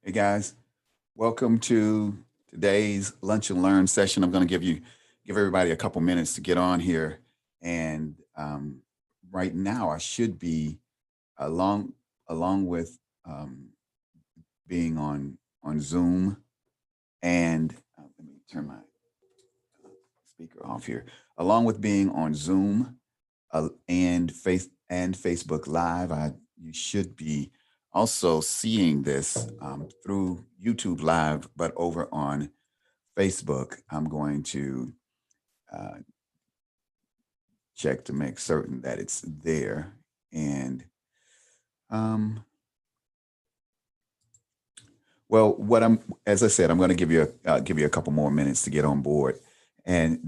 Hey guys, welcome to today's lunch and learn session. I'm going to give everybody a couple minutes to get on here, and right now I should be along along with being on Zoom, and let me turn my speaker off here. Along with being on Zoom and Facebook Live, you should be also seeing this through YouTube Live, but over on Facebook, I'm going to uh, check to make certain that it's there. And um, well, as I said, I'm going to give you a couple more minutes to get on board. And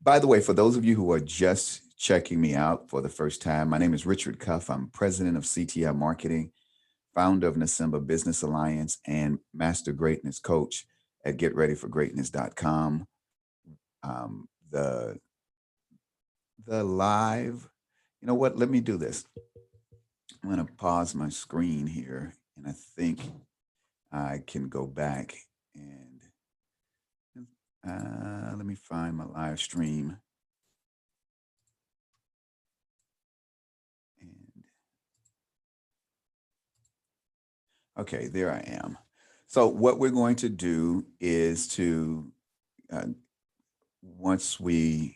by the way, for those of you who are just checking me out for the first time, my name is Richard Cuff. I'm president of CTI Marketing, founder of Nasimba Business Alliance, and master greatness coach at GetReadyForGreatness.com. Um, the the live. You know what? Let me do this. I'm going to pause my screen here, and I think I can go back and let me find my live stream. And okay, there I am. So what we're going to do is to uh, once we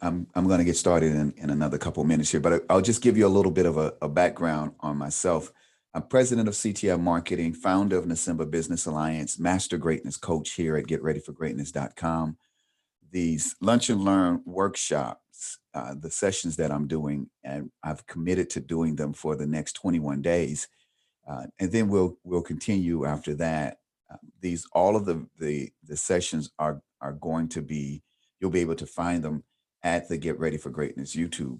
I'm going to get started in another couple of minutes here, but I'll just give you a little bit of a background on myself. I'm president of CTI Marketing, founder of Nasimba Business Alliance, master greatness coach here at GetReadyForGreatness.com. These lunch and learn workshops, the sessions that I'm doing, and I've committed to doing them for the next 21 days, and then we'll continue after that. These all of the sessions are going to be, you'll be able to find them at the Get Ready for Greatness YouTube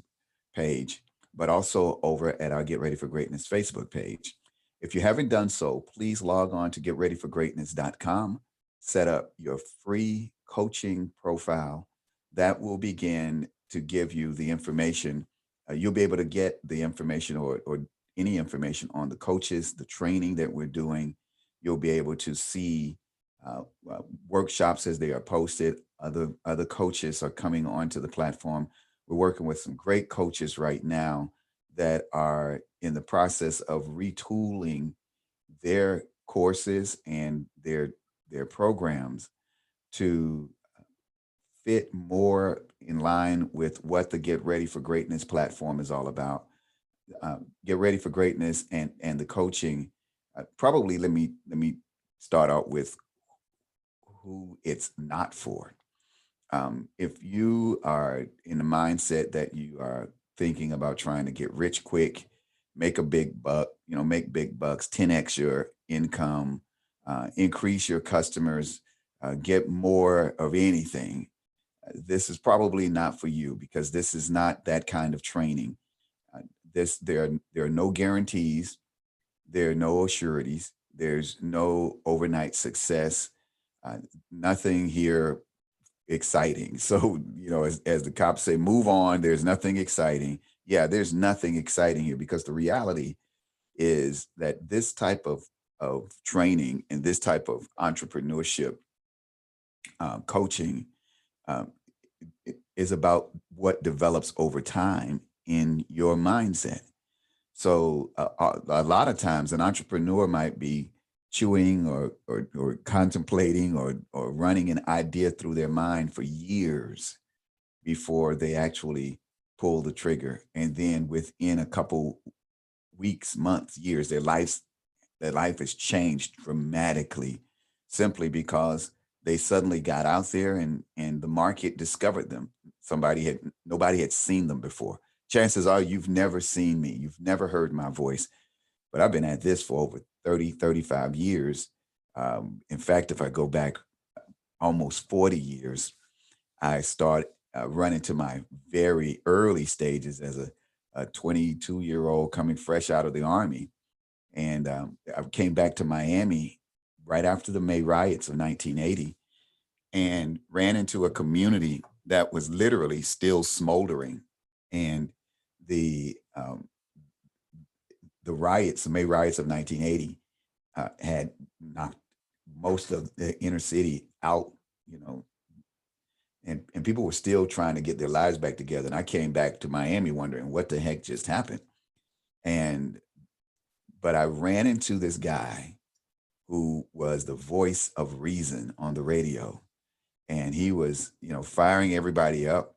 page, but also over at our Get Ready for Greatness Facebook page. If you haven't done so, please log on to getreadyforgreatness.com, set up your free coaching profile. That will begin to give you the information. You'll be able to get the information or any information on the coaches, the training that we're doing. You'll be able to see workshops as they are posted. Other coaches are coming onto the platform. We're working with some great coaches right now that are in the process of retooling their courses and their programs to fit more in line with what the Get Ready for Greatness platform is all about. Get Ready for Greatness and the coaching. Probably let me start out with who it's not for. If you are in the mindset that you are thinking about trying to get rich quick, make a big buck, make big bucks, 10x your income, increase your customers, get more of anything, this is probably not for you because this is not that kind of training. Uh, there are no guarantees, there are no sureties, there's no overnight success, uh, nothing here exciting. So, as the cops say, move on. There's nothing exciting. Yeah, there's nothing exciting here because the reality is that this type of training and this type of entrepreneurship coaching um, is about what develops over time in your mindset. So a lot of times, an entrepreneur might be chewing or contemplating or running an idea through their mind for years before they actually pull the trigger, and then within a couple weeks, months, years, their life has changed dramatically, simply because they suddenly got out there and the market discovered them. Nobody had seen them before. Chances are you've never seen me, you've never heard my voice, but I've been at this for over 30, 35 years. In fact, if I go back almost 40 years, I start running to my very early stages as a 22-year-old coming fresh out of the army. And I came back to Miami right after the May riots of 1980 and ran into a community that was literally still smoldering. And the the May riots of 1980 had knocked most of the inner city out, you know, and people were still trying to get their lives back together. And I came back to Miami wondering what the heck just happened. And but I ran into this guy who was the voice of reason on the radio, and he was, you know, firing everybody up.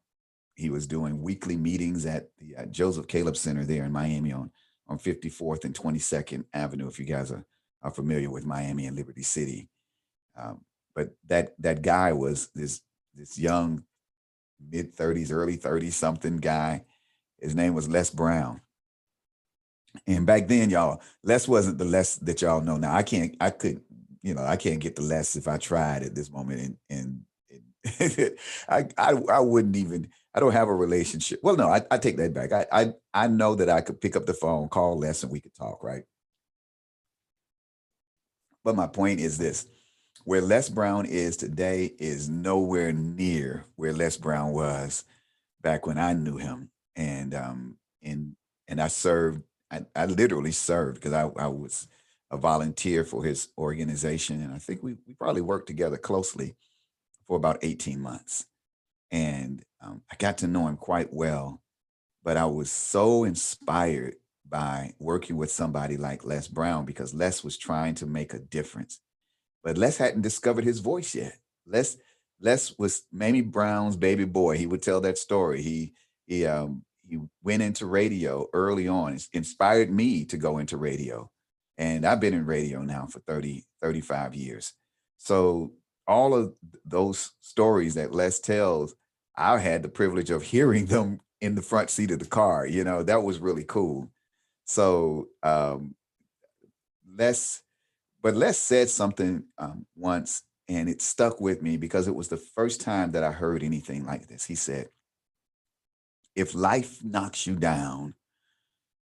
He was doing weekly meetings at the Joseph Caleb Center there in Miami on 54th and 22nd Avenue. If you guys are familiar with Miami and Liberty City, um, but that guy was this young mid 30s, early 30s something guy. His name was Les Brown. And back then, y'all, Les wasn't the Les that y'all know now. I could, you know, I can't get the Les if I tried at this moment. And I wouldn't even, I don't have a relationship. Well, no, I take that back. I know that I could pick up the phone, call Les, and we could talk, right? But my point is this: where Les Brown is today is nowhere near where Les Brown was back when I knew him. And I served. I literally served because I was a volunteer for his organization, and I think we probably worked together closely for about 18 months. And I got to know him quite well, but I was so inspired by working with somebody like Les Brown because Les was trying to make a difference, but Les hadn't discovered his voice yet. Les Les was Mamie Brown's baby boy. He would tell that story. He went into radio early on. It's inspired me to go into radio. And I've been in radio now for 35 years. So all of those stories that Les tells, I had the privilege of hearing them in the front seat of the car. You know, that was really cool. So Les but Les said something once, and it stuck with me because it was the first time that I heard anything like this. He said, "If life knocks you down,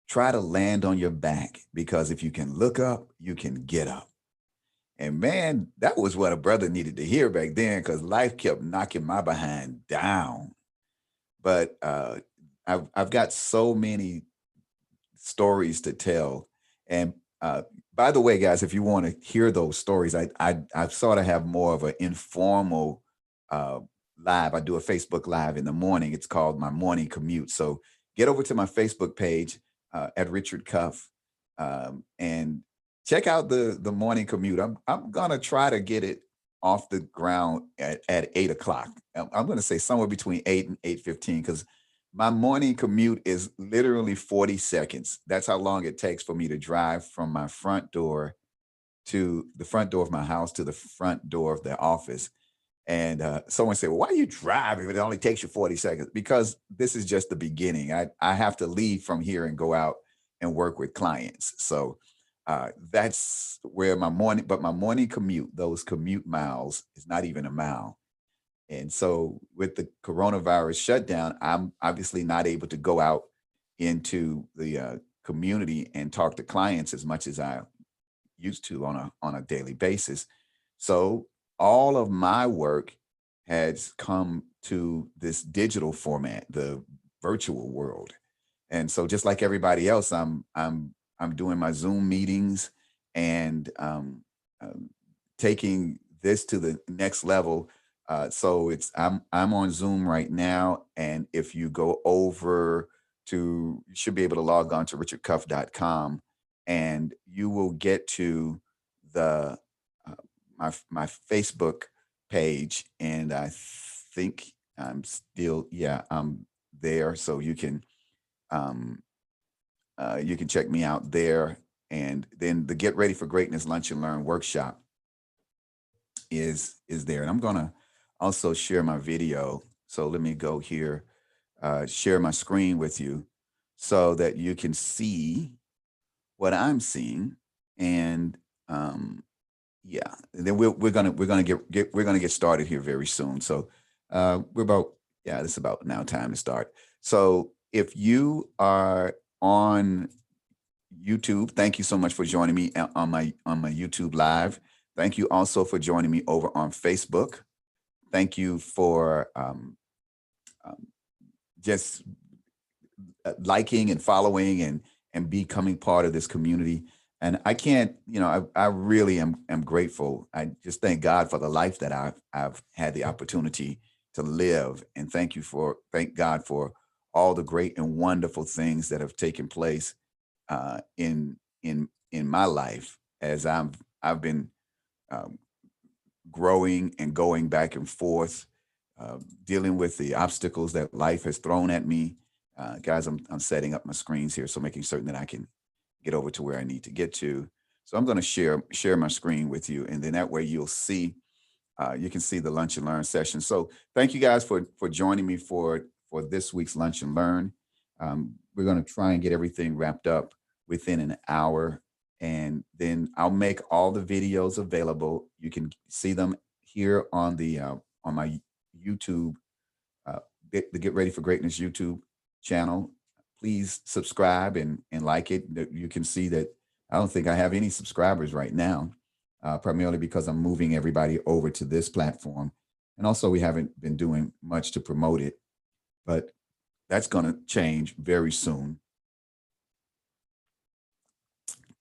try to land on your back because if you can look up, you can get up." And man, that was what a brother needed to hear back then because life kept knocking my behind down. But I've got so many stories to tell. And by the way, guys, if you want to hear those stories, I sort of have more of an informal uh, live. I do a Facebook live in the morning. It's called my morning commute. So get over to my Facebook page at Richard Cuff and check out the morning commute. I'm gonna try to get it off the ground at 8 o'clock. I'm gonna say somewhere between 8 and 8:15 because my morning commute is literally 40 seconds. That's how long it takes for me to drive from my front door to the front door of my house to the front door of the office. And someone said, "Well, why are you driving if it only takes you 40 seconds?" Because this is just the beginning. I have to leave from here and go out and work with clients. So that's where my morning commute, those commute miles, is not even a mile. And so with the coronavirus shutdown, I'm obviously not able to go out into the community and talk to clients as much as I used to on a daily basis. So all of my work has come to this digital format, the virtual world. And so just like everybody else, I'm doing my Zoom meetings and um, taking this to the next level. So I'm on Zoom right now, and if you go over to, you should be able to log on to richardcuff.com, and you will get to the uh, my Facebook page, and I think I'm still, yeah, I'm there, so um, you can check me out there. And then the Get Ready for Greatness Lunch and Learn workshop is there. And I'm gonna also share my video. So let me go here, share my screen with you so that you can see what I'm seeing. And yeah, and then we're gonna get started here very soon. So we're about, yeah, it's about now time to start. So if you are on YouTube, thank you so much for joining me on my YouTube live. Thank you also for joining me over on Facebook. Thank you for um, just liking and following and becoming part of this community. And I can't, I really am grateful. I just thank God for the life that I've had the opportunity to live, and thank God for all the great and wonderful things that have taken place in my life as I've been um, growing and going back and forth, dealing with the obstacles that life has thrown at me. Guys, I'm setting up my screens here, so making certain that I can get over to where I need to get to. So I'm going to share my screen with you, and then that way you can see the lunch and learn session. So thank you guys for joining me for this week's lunch and learn. We're going to try and get everything wrapped up within an hour, and then I'll make all the videos available. You can see them here on my YouTube, the Get Ready for Greatness YouTube channel. Please subscribe and like it. You can see that I don't think I have any subscribers right now, primarily because I'm moving everybody over to this platform. And also, we haven't been doing much to promote it, but that's going to change very soon.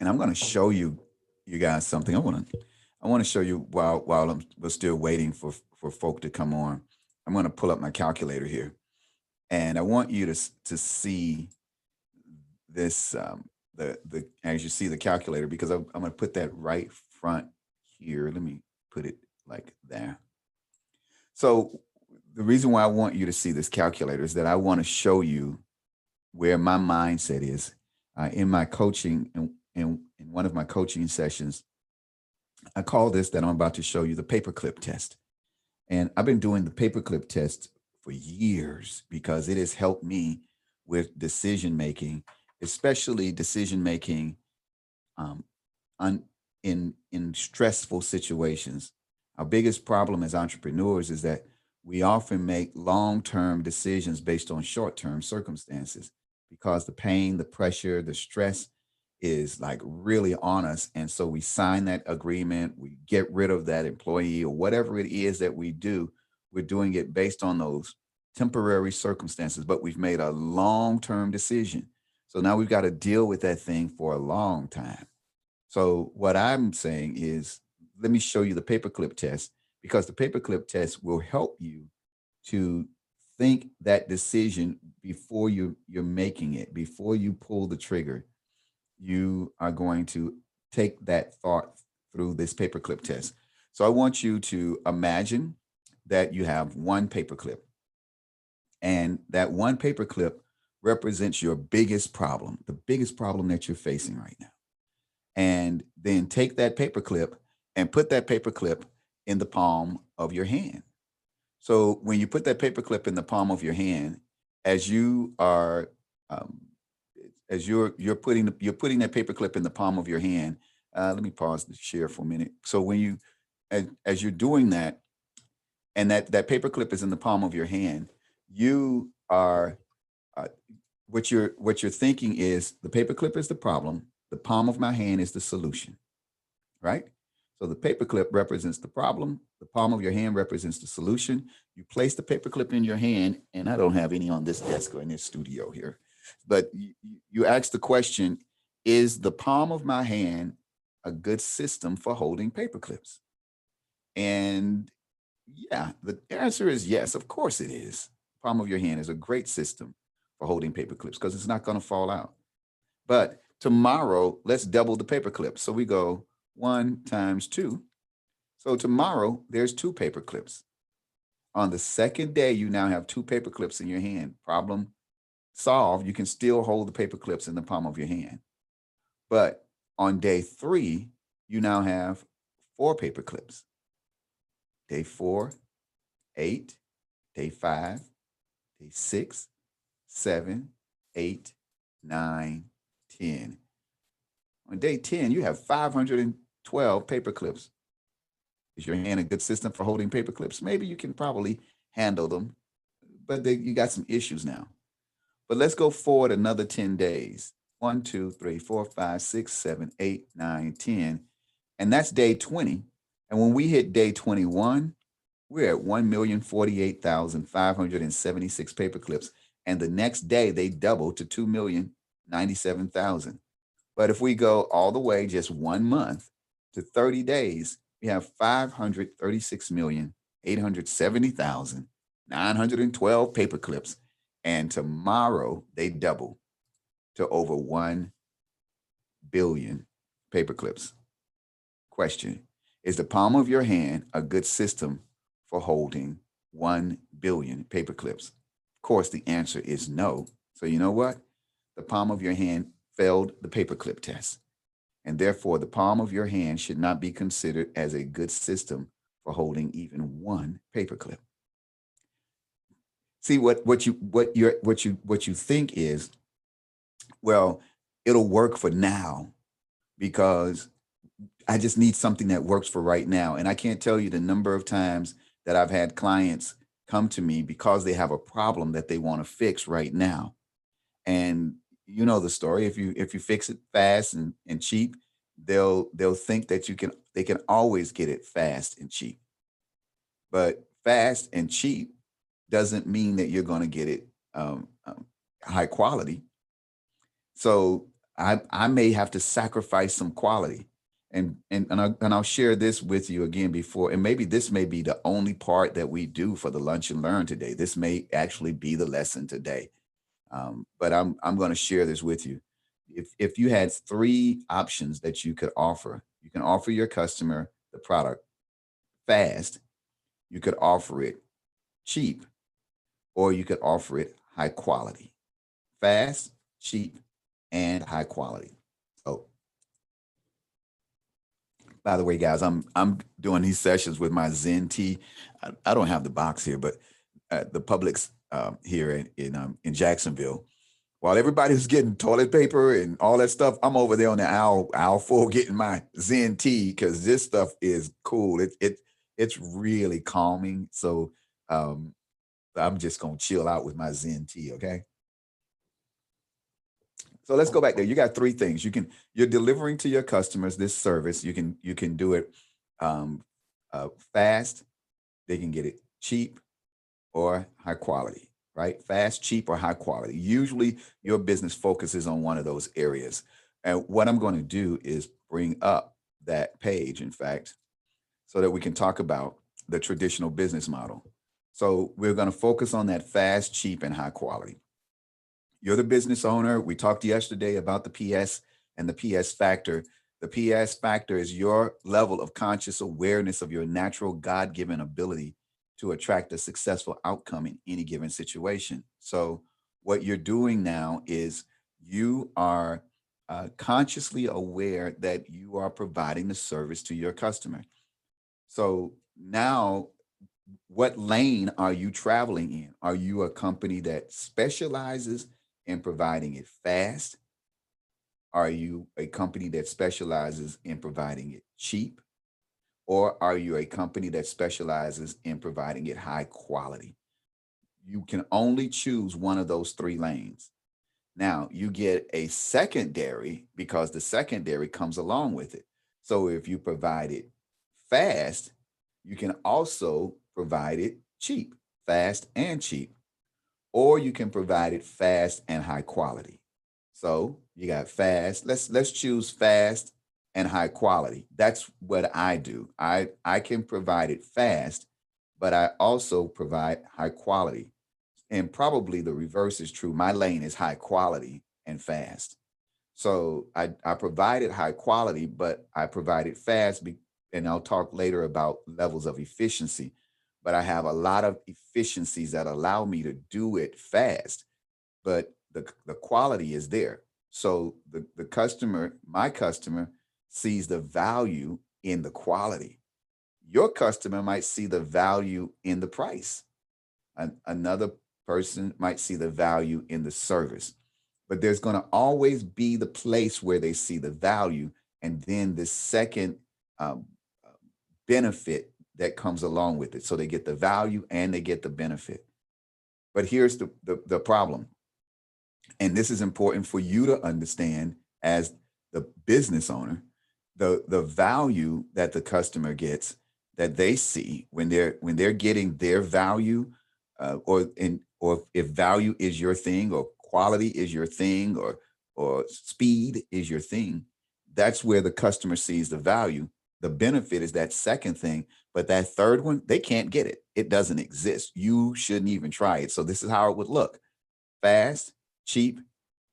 And I'm going to show you guys something. I want to show you while we're still waiting for folk to come on. I'm going to pull up my calculator here, and I want you to see this the as you see the calculator, because I'm going to put that right front here. Let me put it like that. So the reason why I want you to see this calculator is that I want to show you where my mindset is in my coaching, and in one of my coaching sessions. I call this, that I'm about to show you, the paperclip test. And I've been doing the paperclip test for years because it has helped me with decision making, especially decision making um, in stressful situations. Our biggest problem as entrepreneurs is that we often make long-term decisions based on short-term circumstances because the pain, the pressure, the stress is like really on us. And so we sign that agreement, we get rid of that employee or whatever it is that we do. We're doing it based on those temporary circumstances, but we've made a long-term decision. So now we've got to deal with that thing for a long time. So what I'm saying is, let me show you the paperclip test, because the paperclip test will help you to think that decision before you're making it, before you pull the trigger. You are going to take that thought through this paperclip test. So I want you to imagine that you have one paperclip, and that one paperclip represents your biggest problem, the biggest problem that you're facing right now. And then take that paperclip and put that paperclip in the palm of your hand. So when you put that paperclip in the palm of your hand, as you are um, as you're putting that paperclip in the palm of your hand. Let me pause the share for a minute. So when you as you're doing that, and that paperclip is in the palm of your hand, you are uh, what you're thinking is, the paperclip is the problem, the palm of my hand is the solution, right? So the paperclip represents the problem, the palm of your hand represents the solution. You place the paperclip in your hand, and I don't have any on this desk or in this studio here, but you ask the question, is the palm of my hand a good system for holding paperclips? And yeah, the answer is yes, of course it is. Palm of your hand is a great system for holding paperclips because it's not going to fall out. But tomorrow, let's double the paperclips. So we go 1 times 2. So tomorrow, there's 2 paperclips. On the second day, you now have 2 paperclips in your hand. Problem solved. You can still hold the paperclips in the palm of your hand. But on day 3, you now have 4 paperclips. Day 4, 8, day 5, day 6, 7, 8, 9, 10. On day 10, you have 512 paperclips. Is your hand a good system for holding paperclips? Maybe you can probably handle them, but you got some issues now. But let's go forward another 10 days. 1, 2, 3, 4, 5, 6, 7, 8, 9, 10. And that's day 20. And when we hit day 21, we're at 1,048,576 paperclips. And the next day they double to 2,097,000. But if we go all the way just 1 month to 30 days, we have 536,870,912 paper clips. And tomorrow they double to over 1 billion paper clips. Question: is the palm of your hand a good system for holding 1 billion paper clips? Of course, the answer is no. So, you know what? The palm of your hand failed the paperclip test. And therefore, the palm of your hand should not be considered as a good system for holding even one paperclip. See what you think is, well, it'll work for now because I just need something that works for right now. And I can't tell you the number of times that I've had clients come to me because they have a problem that they want to fix right now. And you know the story. If you fix it fast and cheap, they'll think that they can always get it fast and cheap. But fast and cheap doesn't mean that you're going to get it high quality. So I may have to sacrifice some quality. And I'll share this with you again before, and maybe this may be the only part that we do for the lunch and learn today. This may actually be the lesson today. But I'm going to share this with you. If you had three options that you can offer your customer the product fast, you could offer it cheap, or you could offer it high quality. Fast, cheap, and high quality. So, by the way, guys, I'm doing these sessions with my Zen tea. I don't have the box here, but the Publix here in Jacksonville, while everybody was getting toilet paper and all that stuff, I'm over there on the aisle 4 getting my Zen tea because this stuff is cool. It's really calming. So um, I'm just gonna chill out with my Zen tea. Okay. So let's go back there. You got three things. You're delivering to your customers this service. You can do it um, fast. They can get it cheap or high quality, right? Fast, cheap, or high quality. Usually your business focuses on one of those areas. And what I'm going to do is bring up that page, in fact, so that we can talk about the traditional business model. So we're going to focus on that fast, cheap, and high quality. You're the business owner. We talked yesterday about the PS and the PS factor. The PS factor is your level of conscious awareness of your natural God given ability to attract a successful outcome in any given situation. So, what you're doing now is you are consciously aware that you are providing the service to your customer. So, now what lane are you traveling in? Are you a company that specializes in providing it fast? Are you a company that specializes in providing it cheap? Or are you a company that specializes in providing it high quality? You can only choose one of those three lanes. Now, you get a secondary because the secondary comes along with it. So if you provide it fast, you can also provide it cheap, fast and cheap, or you can provide it fast and high quality. So you got fast. Let's choose fast and high quality. That's what I do. I can provide it fast, but I also provide high quality. And probably the reverse is true. My lane is high quality and fast. So I provided high quality, but I provided fast. And I'll talk later about levels of efficiency. But I have a lot of efficiencies that allow me to do it fast, but the quality is there. So the customer, my customer, sees the value in the quality. Your customer might see the value in the price. Another person might see the value in the service, but there's going to always be the place where they see the value, and then the second um, uh, benefit that comes along with it. So they get the value and they get the benefit. But here's the problem, and this is important for you to understand as the business owner. The value that the customer gets, that they see when they're getting their value, or if value is your thing, or quality is your thing, or or speed is your thing, that's where the customer sees the value. The benefit is that second thing, but that third one, they can't get it. It doesn't exist. You shouldn't even try it. So this is how it would look: fast, cheap,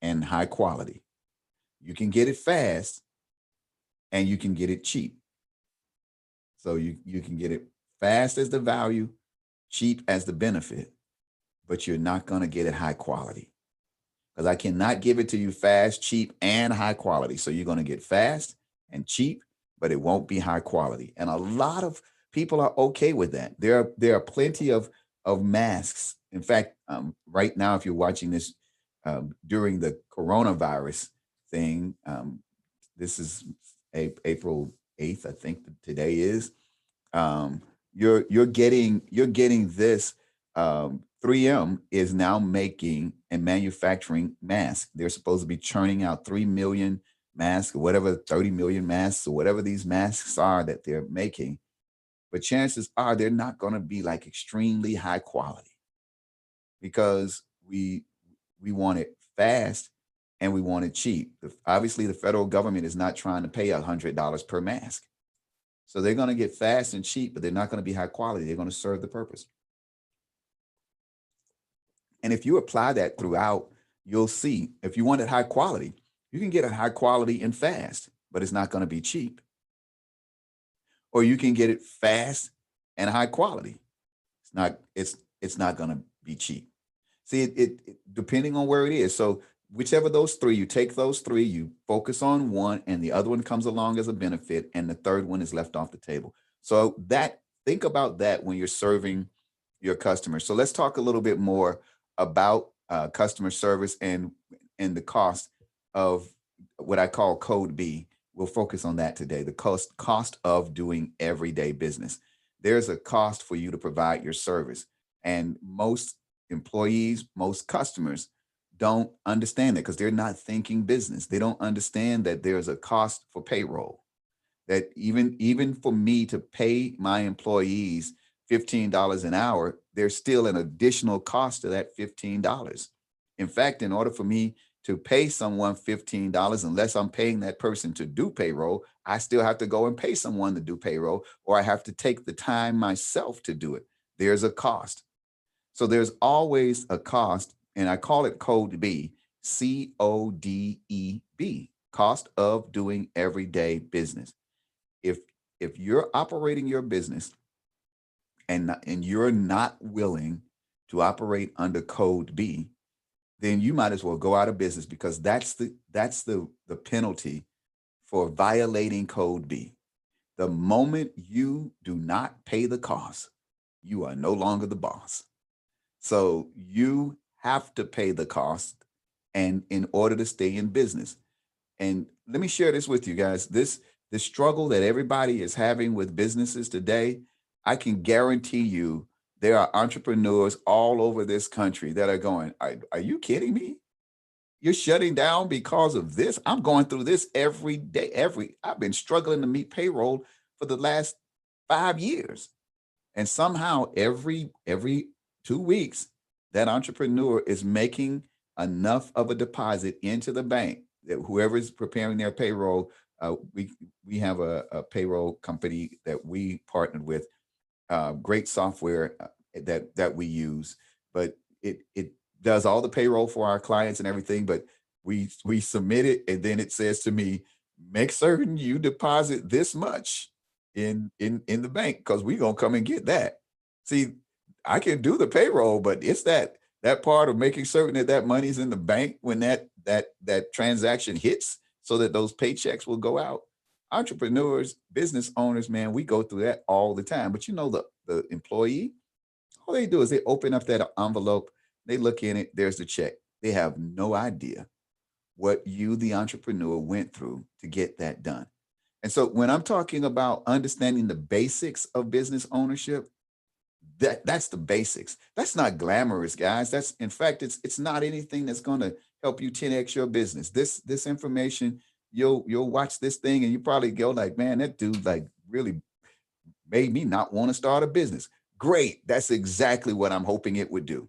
and high quality. You can get it fast and you can get it cheap. So you can get it fast as the value, cheap as the benefit, but you're not going to get it high quality, because I cannot give it to you fast, cheap, and high quality. So you're going to get fast and cheap, but it won't be high quality. And a lot of people are okay with that. There are plenty of masks. In fact, right now, if you're watching this during the coronavirus thing, this is April 8th, I think today is. You're getting this. 3M is now making and manufacturing masks. They're supposed to be churning out 3 million masks, or whatever, 30 million masks, or whatever these masks are that they're making. But chances are they're not going to be like extremely high quality, because we want it fast and we want it cheap. Obviously, the federal government is not trying to pay $100 per mask. So they're going to get fast and cheap, but they're not going to be high quality. They're going to serve the purpose. And if you apply that throughout, you'll see if you want it high quality, you can get it high quality and fast, but it's not going to be cheap. Or you can get it fast and high quality. It's not going to be cheap. See, depending on where it is. So whichever those three, you take those three, you focus on one, and the other one comes along as a benefit, and the third one is left off the table. So think about that when you're serving your customers. So let's talk a little bit more about customer service and the cost of what I call code B. We'll focus on that today. The cost of doing everyday business. There's a cost for you to provide your service, and most employees, most customers don't understand it because they're not thinking business. They don't understand that there's a cost for payroll. That even for me to pay my employees $15 an hour, there's still an additional cost to that $15. In fact, in order for me to pay someone $15, unless I'm paying that person to do payroll, I still have to go and pay someone to do payroll, or I have to take the time myself to do it. There's a cost. So there's always a cost, and I call it code B, CODEB, cost of doing everyday business. If you're operating your business and you're not willing to operate under code B, then you might as well go out of business, because that's the penalty for violating code B. The moment you do not pay the cost, you are no longer the boss. So you have to pay the cost, and in order to stay in business. And let me share this with you guys. The struggle that everybody is having with businesses today, I can guarantee you there are entrepreneurs all over this country that are going, are you kidding me? You're shutting down because of this? I'm going through this every day. I've been struggling to meet payroll for the last 5 years. And somehow every 2 weeks, that entrepreneur is making enough of a deposit into the bank that whoever's preparing their payroll, we have a payroll company that we partnered with, great software that we use, but it does all the payroll for our clients and everything. But we submit it, and then it says to me, make certain you deposit this much in the bank, because we're gonna come and get that. See, I can do the payroll, but it's that part of making certain that that money's in the bank when that transaction hits, so that those paychecks will go out. Entrepreneurs, business owners, man, we go through that all the time. But the employee, all they do is they open up that envelope, they look in it, there's the check. They have no idea what you, the entrepreneur, went through to get that done. And so when I'm talking about understanding the basics of business ownership, that's the basics. That's not glamorous, guys. That's, in fact, it's not anything that's going to help you 10x your business. This information, you'll watch this thing and you probably go like, man, that dude like really made me not want to start a business. Great. That's exactly what I'm hoping it would do.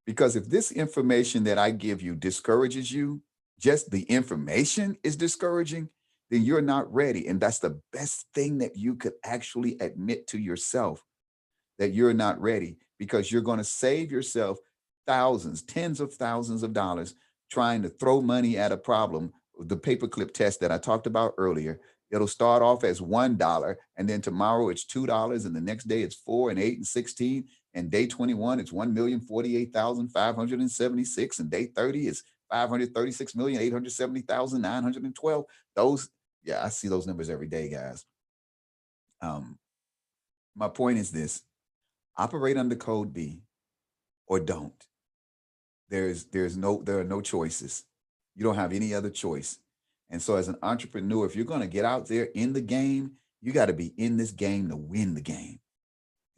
Because if this information that I give you discourages you, just the information is discouraging, then you're not ready. And that's the best thing that you could actually admit to yourself, that you're not ready, because you're going to save yourself thousands, tens of thousands of dollars trying to throw money at a problem. The paperclip test that I talked about earlier, it'll start off as $1, and then tomorrow it's $2, and the next day it's 4 and 8 and 16, and day 21 it's 1,048,576, and day 30 is 536,870,912. Those, yeah, I see those numbers every day, guys. My point is this: operate under code B or don't. There are no choices. You don't have any other choice. And so as an entrepreneur, if you're going to get out there in the game, you got to be in this game to win the game.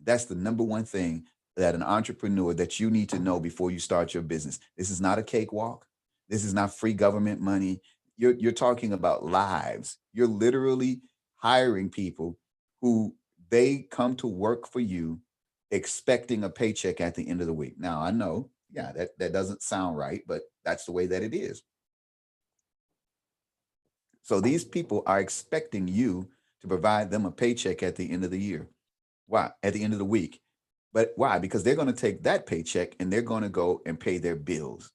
That's the number one thing that an entrepreneur that you need to know before you start your business. This is not a cakewalk. This is not free government money. You're talking about lives. You're literally hiring people who they come to work for you expecting a paycheck at the end of the week. Now, I know, yeah, that doesn't sound right, but that's the way that it is. So these people are expecting you to provide them a paycheck at the end of the year. Why? At the end of the week. But why? Because they're going to take that paycheck and they're going to go and pay their bills,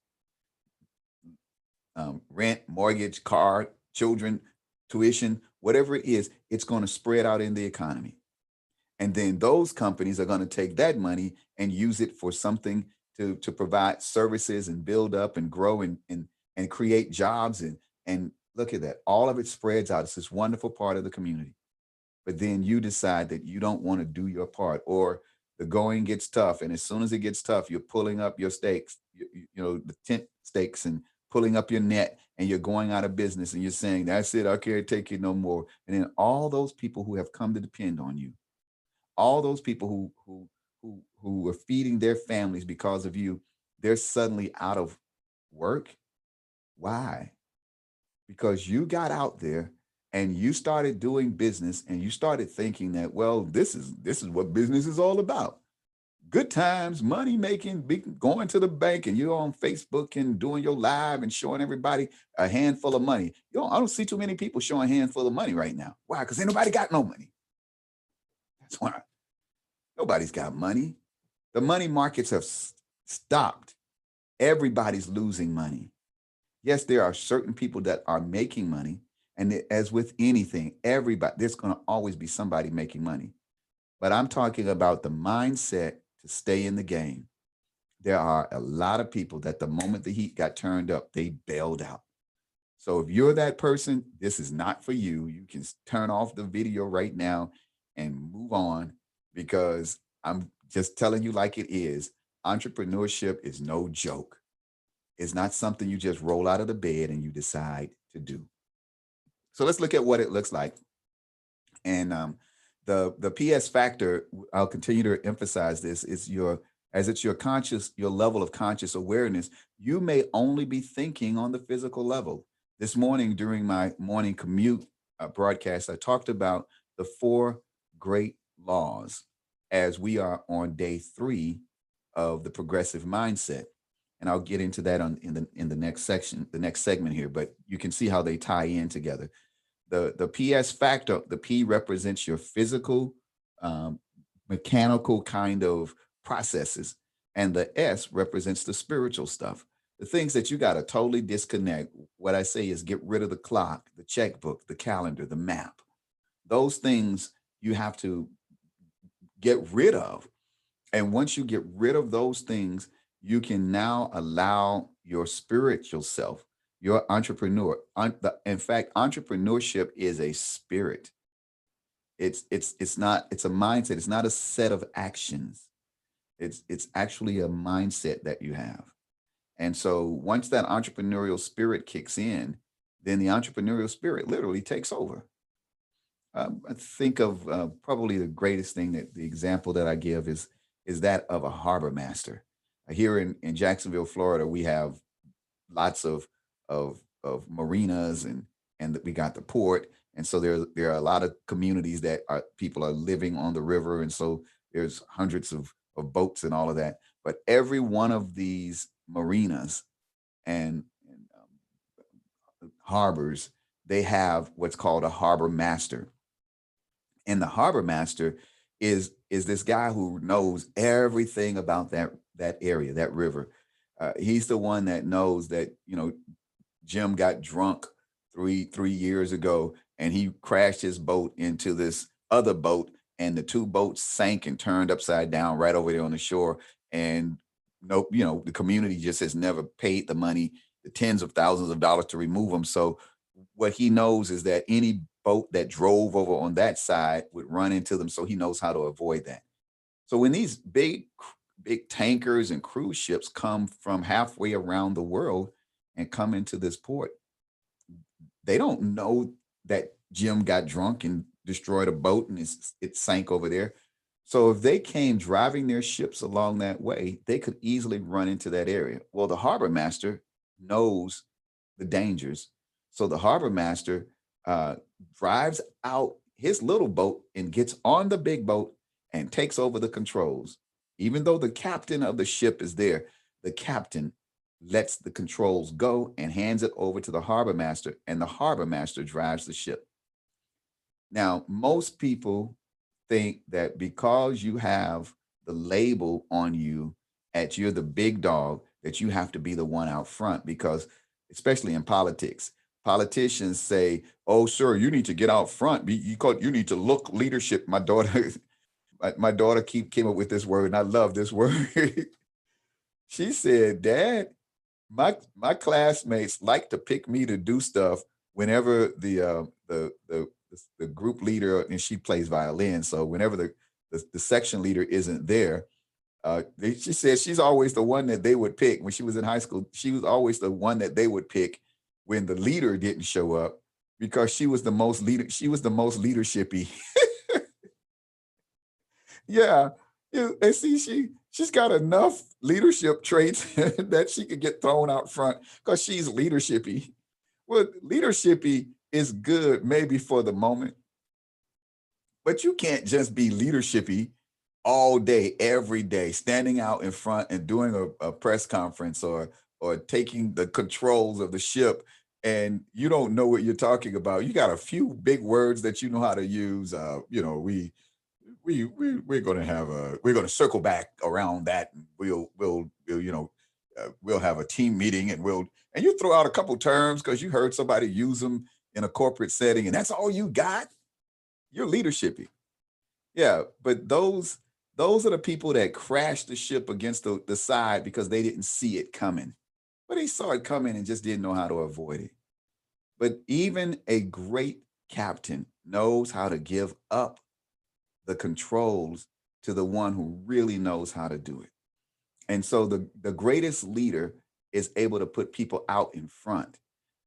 rent, mortgage, car, children, tuition, whatever it is, it's going to spread out in the economy. And then those companies are going to take that money and use it for something to provide services and build up and grow and create jobs. And look at that. All of it spreads out. It's this wonderful part of the community. But then you decide that you don't want to do your part, or the going gets tough. And as soon as it gets tough, you're pulling up your stakes, the tent stakes, and pulling up your net, and you're going out of business, and you're saying, that's it, I can't take it no more. And then all those people who have come to depend on you, all those people who are feeding their families because of you, they're suddenly out of work. Why? Because you got out there and you started doing business, and you started thinking that, well, this is what business is all about. Good times, money making, going to the bank, and you're on Facebook and doing your live and showing everybody a handful of money. I don't see too many people showing a handful of money right now. Why? Because ain't nobody got no money. That's why. Nobody's got money. The money markets have stopped. Everybody's losing money. Yes, there are certain people that are making money. And as with anything, there's going to always be somebody making money. But I'm talking about the mindset to stay in the game. There are a lot of people that the moment the heat got turned up, they bailed out. So if you're that person, this is not for you. You can turn off the video right now and move on, because I'm just telling you like it is. Entrepreneurship is no joke. It's not something you just roll out of the bed and you decide to do. So let's look at what it looks like. And the PS factor, I'll continue to emphasize this, is it's your level of conscious awareness. You may only be thinking on the physical level. This morning during my morning commute broadcast, I talked about the 4 great laws as we are on day 3 of the progressive mindset. And I'll get into that in the next section, the next segment here, but you can see how they tie in together. The PS factor, the P represents your physical, mechanical kind of processes, and the S represents the spiritual stuff, the things that you got to totally disconnect. What I say is get rid of the clock, the checkbook, the calendar, the map. Those things you have to get rid of. And once you get rid of those things, you can now allow your spiritual self, your entrepreneur. In fact, entrepreneurship is a spirit. It's not, it's a mindset. It's not a set of actions. It's actually a mindset that you have. And so once that entrepreneurial spirit kicks in, then the entrepreneurial spirit literally takes over. I think of probably the greatest thing, that the example that I give is that of a harbor master. Here in Jacksonville, Florida, we have lots of marinas, and we got the port, and so there are a lot of communities that people are living on the river, and so there's hundreds of boats and all of that. But every one of these marinas and harbors, they have what's called a harbor master. And the harbor master is this guy who knows everything about that area, that river. He's the one that knows that, Jim got drunk three years ago, and he crashed his boat into this other boat, and the two boats sank and turned upside down right over there on the shore. And nope, the community just has never paid the money, the tens of thousands of dollars to remove them. So what he knows is that any boat that drove over on that side would run into them. So he knows how to avoid that. So when these big tankers and cruise ships come from halfway around the world and come into this port, they don't know that Jim got drunk and destroyed a boat and it sank over there. So if they came driving their ships along that way, they could easily run into that area. Well, the harbor master knows the dangers. So the harbor master uh, drives out his little boat and gets on the big boat and takes over the controls. Even though the captain of the ship is there, the captain lets the controls go and hands it over to the harbor master, and the harbor master drives the ship. Now, most people think that because you have the label on you at you're the big dog, that you have to be the one out front because, especially in politics, politicians say, "Oh, sir, you need to get out front. You need to look leadership." My daughter, my daughter came up with this word, and I love this word. She said, "Dad, my classmates like to pick me to do stuff whenever the group leader, and she plays violin, so whenever the section leader isn't there, she says she's always the one that they would pick. When she was in high school, she was always the one that they would pick when the leader didn't show up because she was the most leadershipy. Yeah. Yeah, and see, she's got enough leadership traits that she could get thrown out front because she's leadershipy. Well, leadershipy is good maybe for the moment, but you can't just be leadershipy all day, every day, standing out in front and doing a press conference or taking the controls of the ship, and you don't know what you're talking about. You got a few big words that you know how to use. We're going to we're going to circle back around that, and we'll we'll have a team meeting, and you throw out a couple terms because you heard somebody use them in a corporate setting, and that's all you got. You're leadershipy. Yeah, but those are the people that crash the ship against the side because they didn't see it coming, but they saw it coming and just didn't know how to avoid it. But even a great captain knows how to give up the controls to the one who really knows how to do it. And so the greatest leader is able to put people out in front,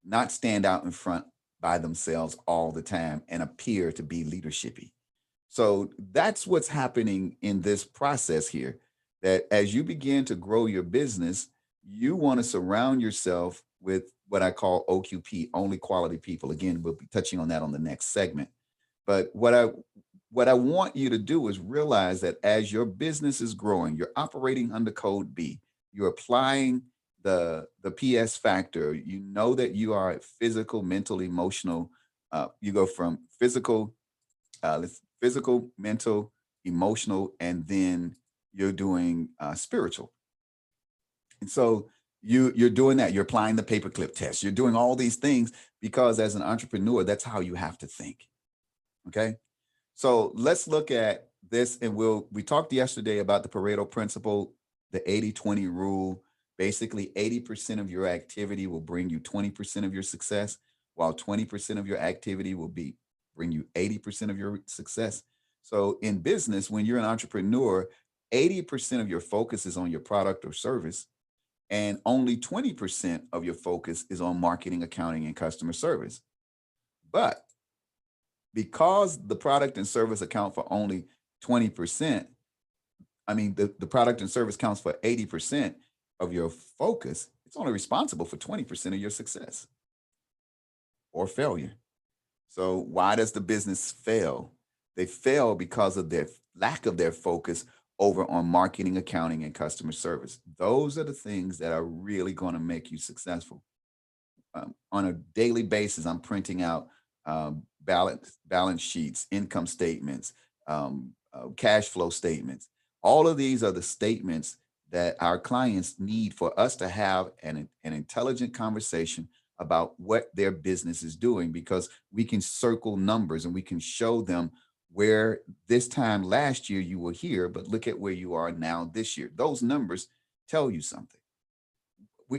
not stand out in front by themselves all the time and appear to be leadershipy. So that's what's happening in this process here. That as you begin to grow your business, you want to surround yourself with what I call OQP, only quality people. Again, we'll be touching on that on the next segment. But what I want you to do is realize that as your business is growing, you're operating under code B, you're applying the PS factor, you know that you are physical, mental, emotional. You go from physical, mental, emotional, and then you're doing spiritual. And so you're doing that. You're applying the paperclip test. You're doing all these things because as an entrepreneur, that's how you have to think. Okay. So let's look at this, and we talked yesterday about the Pareto principle, the 80-20 rule. Basically, 80% of your activity will bring you 20% of your success, while 20% of your activity will bring you 80% of your success. So in business, when you're an entrepreneur, 80% of your focus is on your product or service, and only 20% of your focus is on marketing, accounting, and customer service. But because the product and service account for only 20%, I mean, the product and service counts for 80% of your focus, it's only responsible for 20% of your success or failure. So why does the business fail? They fail because of their lack of their focus over on marketing, accounting, and customer service. Those are the things that are really going to make you successful. on a daily basis, I'm printing out balance sheets, income statements, cash flow statements. All of these are the statements that our clients need for us to have an intelligent conversation about what their business is doing, because we can circle numbers and we can show them where this time last year you were here, but look at where you are now this year. Those numbers tell you something.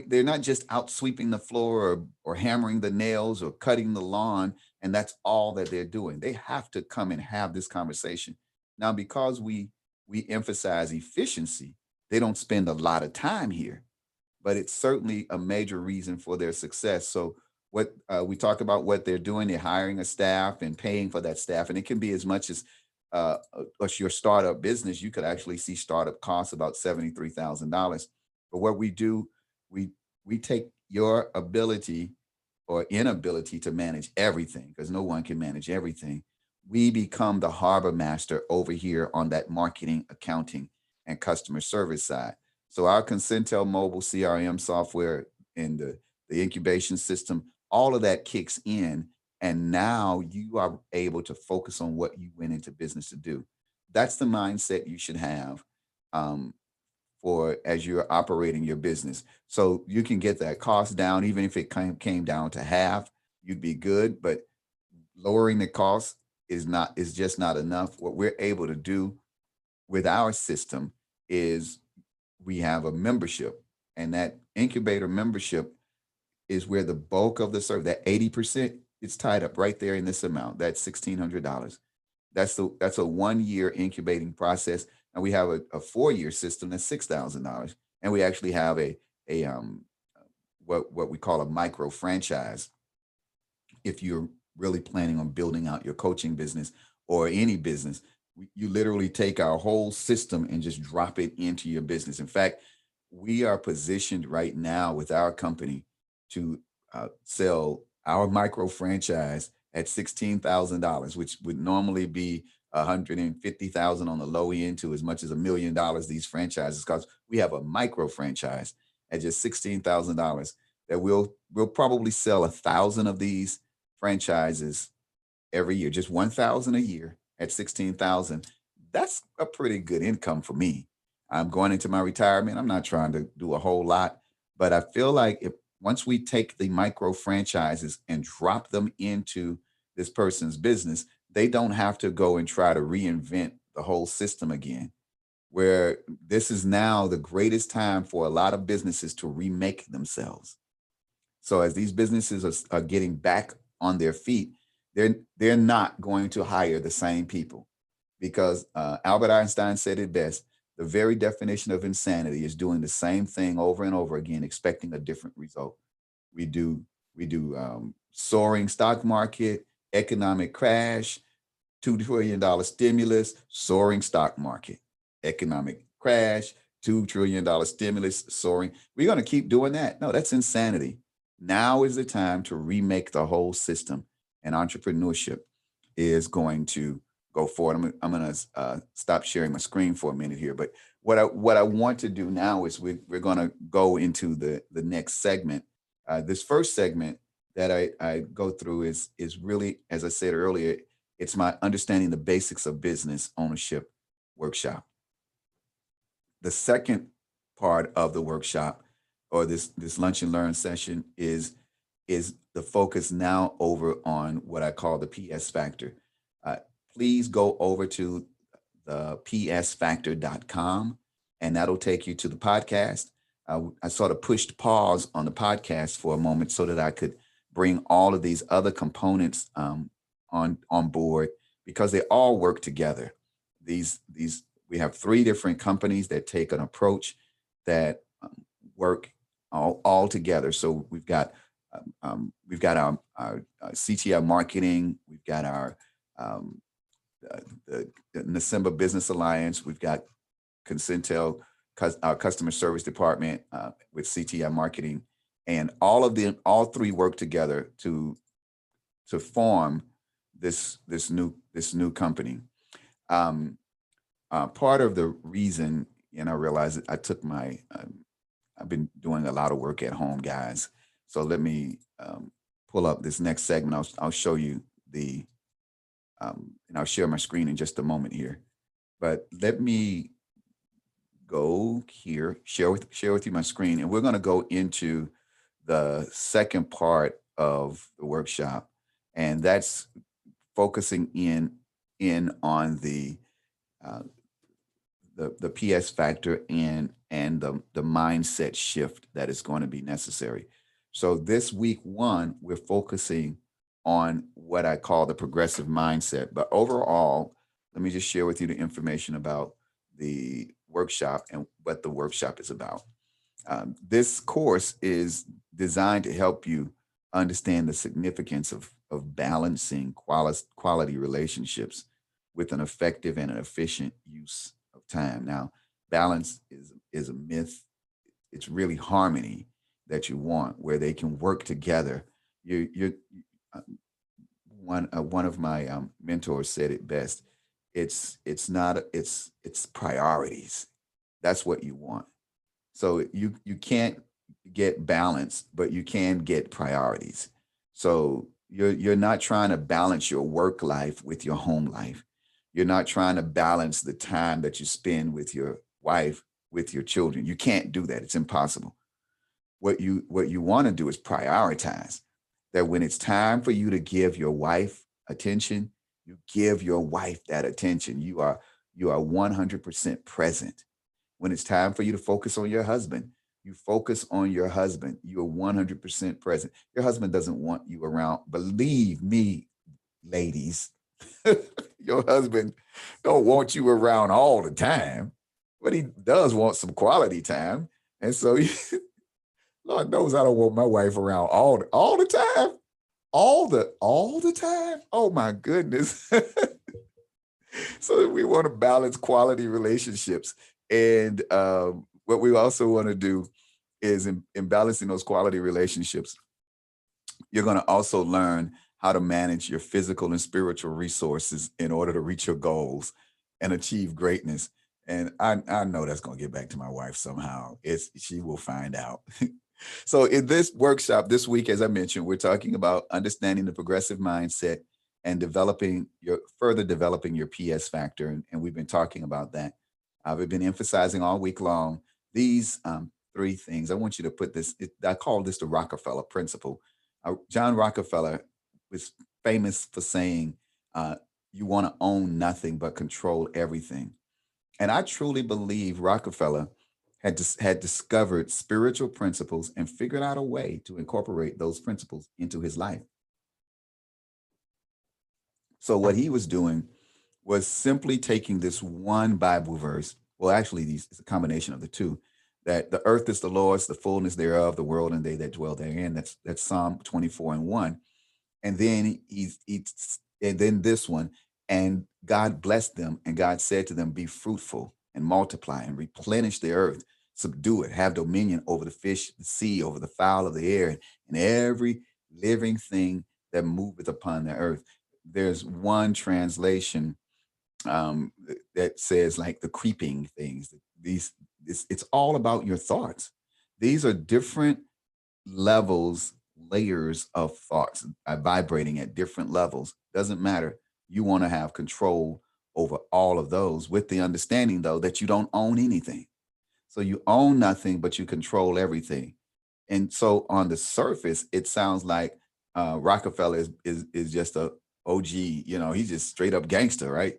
They're not just out sweeping the floor or hammering the nails or cutting the lawn, and that's all that they're doing. They have to come and have this conversation. Now, because we emphasize efficiency, they don't spend a lot of time here, but it's certainly a major reason for their success. So what we talk about what they're doing, they're hiring a staff and paying for that staff, and it can be as much as your startup business. You could actually see startup costs about $73,000. But what we do, we we take your ability or inability to manage everything, because no one can manage everything. We become the harbor master over here on that marketing, accounting, and customer service side. So our Concentel mobile CRM software and the incubation system, all of that kicks in. And now you are able to focus on what you went into business to do. That's the mindset you should have, um, for as you're operating your business. So you can get that cost down, even if it came down to half, you'd be good. But lowering the cost is just not enough. What we're able to do with our system is we have a membership, and that incubator membership is where the bulk of the service, that 80%, it's tied up right there in this amount. That's $1,600. That's a 1 year incubating process, and we have a 4 year system that's $6,000, and we actually have a what we call a micro franchise. If you're really planning on building out your coaching business or any business, you literally take our whole system and just drop it into your business. In fact, we are positioned right now with our company to sell our micro franchise at $16,000, which would normally be 150,000 on the low end to as much as $1 million. These franchises, because we have a micro franchise at just $16,000 that we'll probably sell 1,000 of these franchises every year, just 1,000 a year at 16,000. That's a pretty good income for me. I'm going into my retirement. I'm not trying to do a whole lot, but I feel like if once we take the micro franchises and drop them into this person's business, they don't have to go and try to reinvent the whole system again. Where this is now the greatest time for a lot of businesses to remake themselves. So as these businesses are getting back on their feet, they're not going to hire the same people, because Albert Einstein said it best: the very definition of insanity is doing the same thing over and over again, expecting a different result. We do we do soaring stock market, economic crash, $2 trillion stimulus, soaring stock market, economic crash, $2 trillion stimulus, soaring. We're going to keep doing that. No, that's insanity. Now is the time to remake the whole system, and entrepreneurship is going to go forward. I'm going to stop sharing my screen for a minute here. But what I want to do now is we're going to go into the next segment. This first segment that I go through is really, as I said earlier, it's my understanding the basics of business ownership workshop. The second part of the workshop, or this lunch and learn session, is the focus now over on what I call the PS factor. Uh, Please go over to the psfactor.com, and that'll take you to the podcast. I sort of pushed pause on the podcast for a moment so that I could bring all of these other components on board, because they all work together. These We have three different companies that take an approach that work all together. So we've got our CTI marketing, we've got our um, the Nasimba Business Alliance, we've got Concentel, our customer service department with CTI marketing, and all three work together to form this new company. Um, Part of the reason, and I realized that I've been doing a lot of work at home, guys. So let me pull up this next segment. I'll show you and I'll share my screen in just a moment here. But let me go here, share with you my screen, and we're going to go into the second part of the workshop, and that's focusing in on uh, the PS factor and the mindset shift that is going to be necessary. So this week one, we're focusing on what I call the progressive mindset. But overall, let me just share with you the information about the workshop and what the workshop is about. This course is designed to help you understand the significance of balancing quality relationships with an effective and an efficient use of time. Now, balance is a myth. It's really harmony that you want, where they can work together. You uh, one of my mentors said it best. It's not it's priorities. That's what you want. So you can't get balance, but you can get priorities. So you're not trying to balance your work life with your home life. You're not trying to balance the time that you spend with your wife with your children. You can't do that. It's impossible. What you want to do is prioritize that when it's time for you to give your wife attention, you give your wife that attention. You are 100% present. When it's time for you to focus on your husband, you focus on your husband. You are 100% present. Your husband doesn't want you around. Believe me, ladies, your husband don't want you around all the time, but he does want some quality time. And so, Lord knows I don't want my wife around all the time, all the time. Oh my goodness. So we want to balance quality relationships, and what we also want to do is in balancing those quality relationships, you're going to also learn how to manage your physical and spiritual resources in order to reach your goals and achieve greatness. And I know that's going to get back to my wife somehow. She will find out. So in this workshop this week, as I mentioned, we're talking about understanding the progressive mindset and further developing your PS factor. And we've been talking about that. We've been emphasizing all week long these three things. I want you to put this, I call this the Rockefeller principle. John Rockefeller was famous for saying, you want to own nothing but control everything. And I truly believe Rockefeller had discovered spiritual principles and figured out a way to incorporate those principles into his life. So what he was doing was simply taking this one Bible verse. Well, actually, it's a combination of the two. That the earth is the Lord's, the fullness thereof, the world and they that dwell therein. That's Psalm 24:1. And then and then this one, and God blessed them, and God said to them, "Be fruitful and multiply and replenish the earth, subdue it, have dominion over the fish, the sea, over the fowl of the air, and every living thing that moveth upon the earth." There's one translation that says like the creeping things. It's all about your thoughts. These are different levels, layers of thoughts vibrating at different levels. Doesn't matter. You want to have control over all of those with the understanding, though, that you don't own anything. So you own nothing, but you control everything. And so on the surface, it sounds like Rockefeller is just a OG. He's just straight up gangster, right?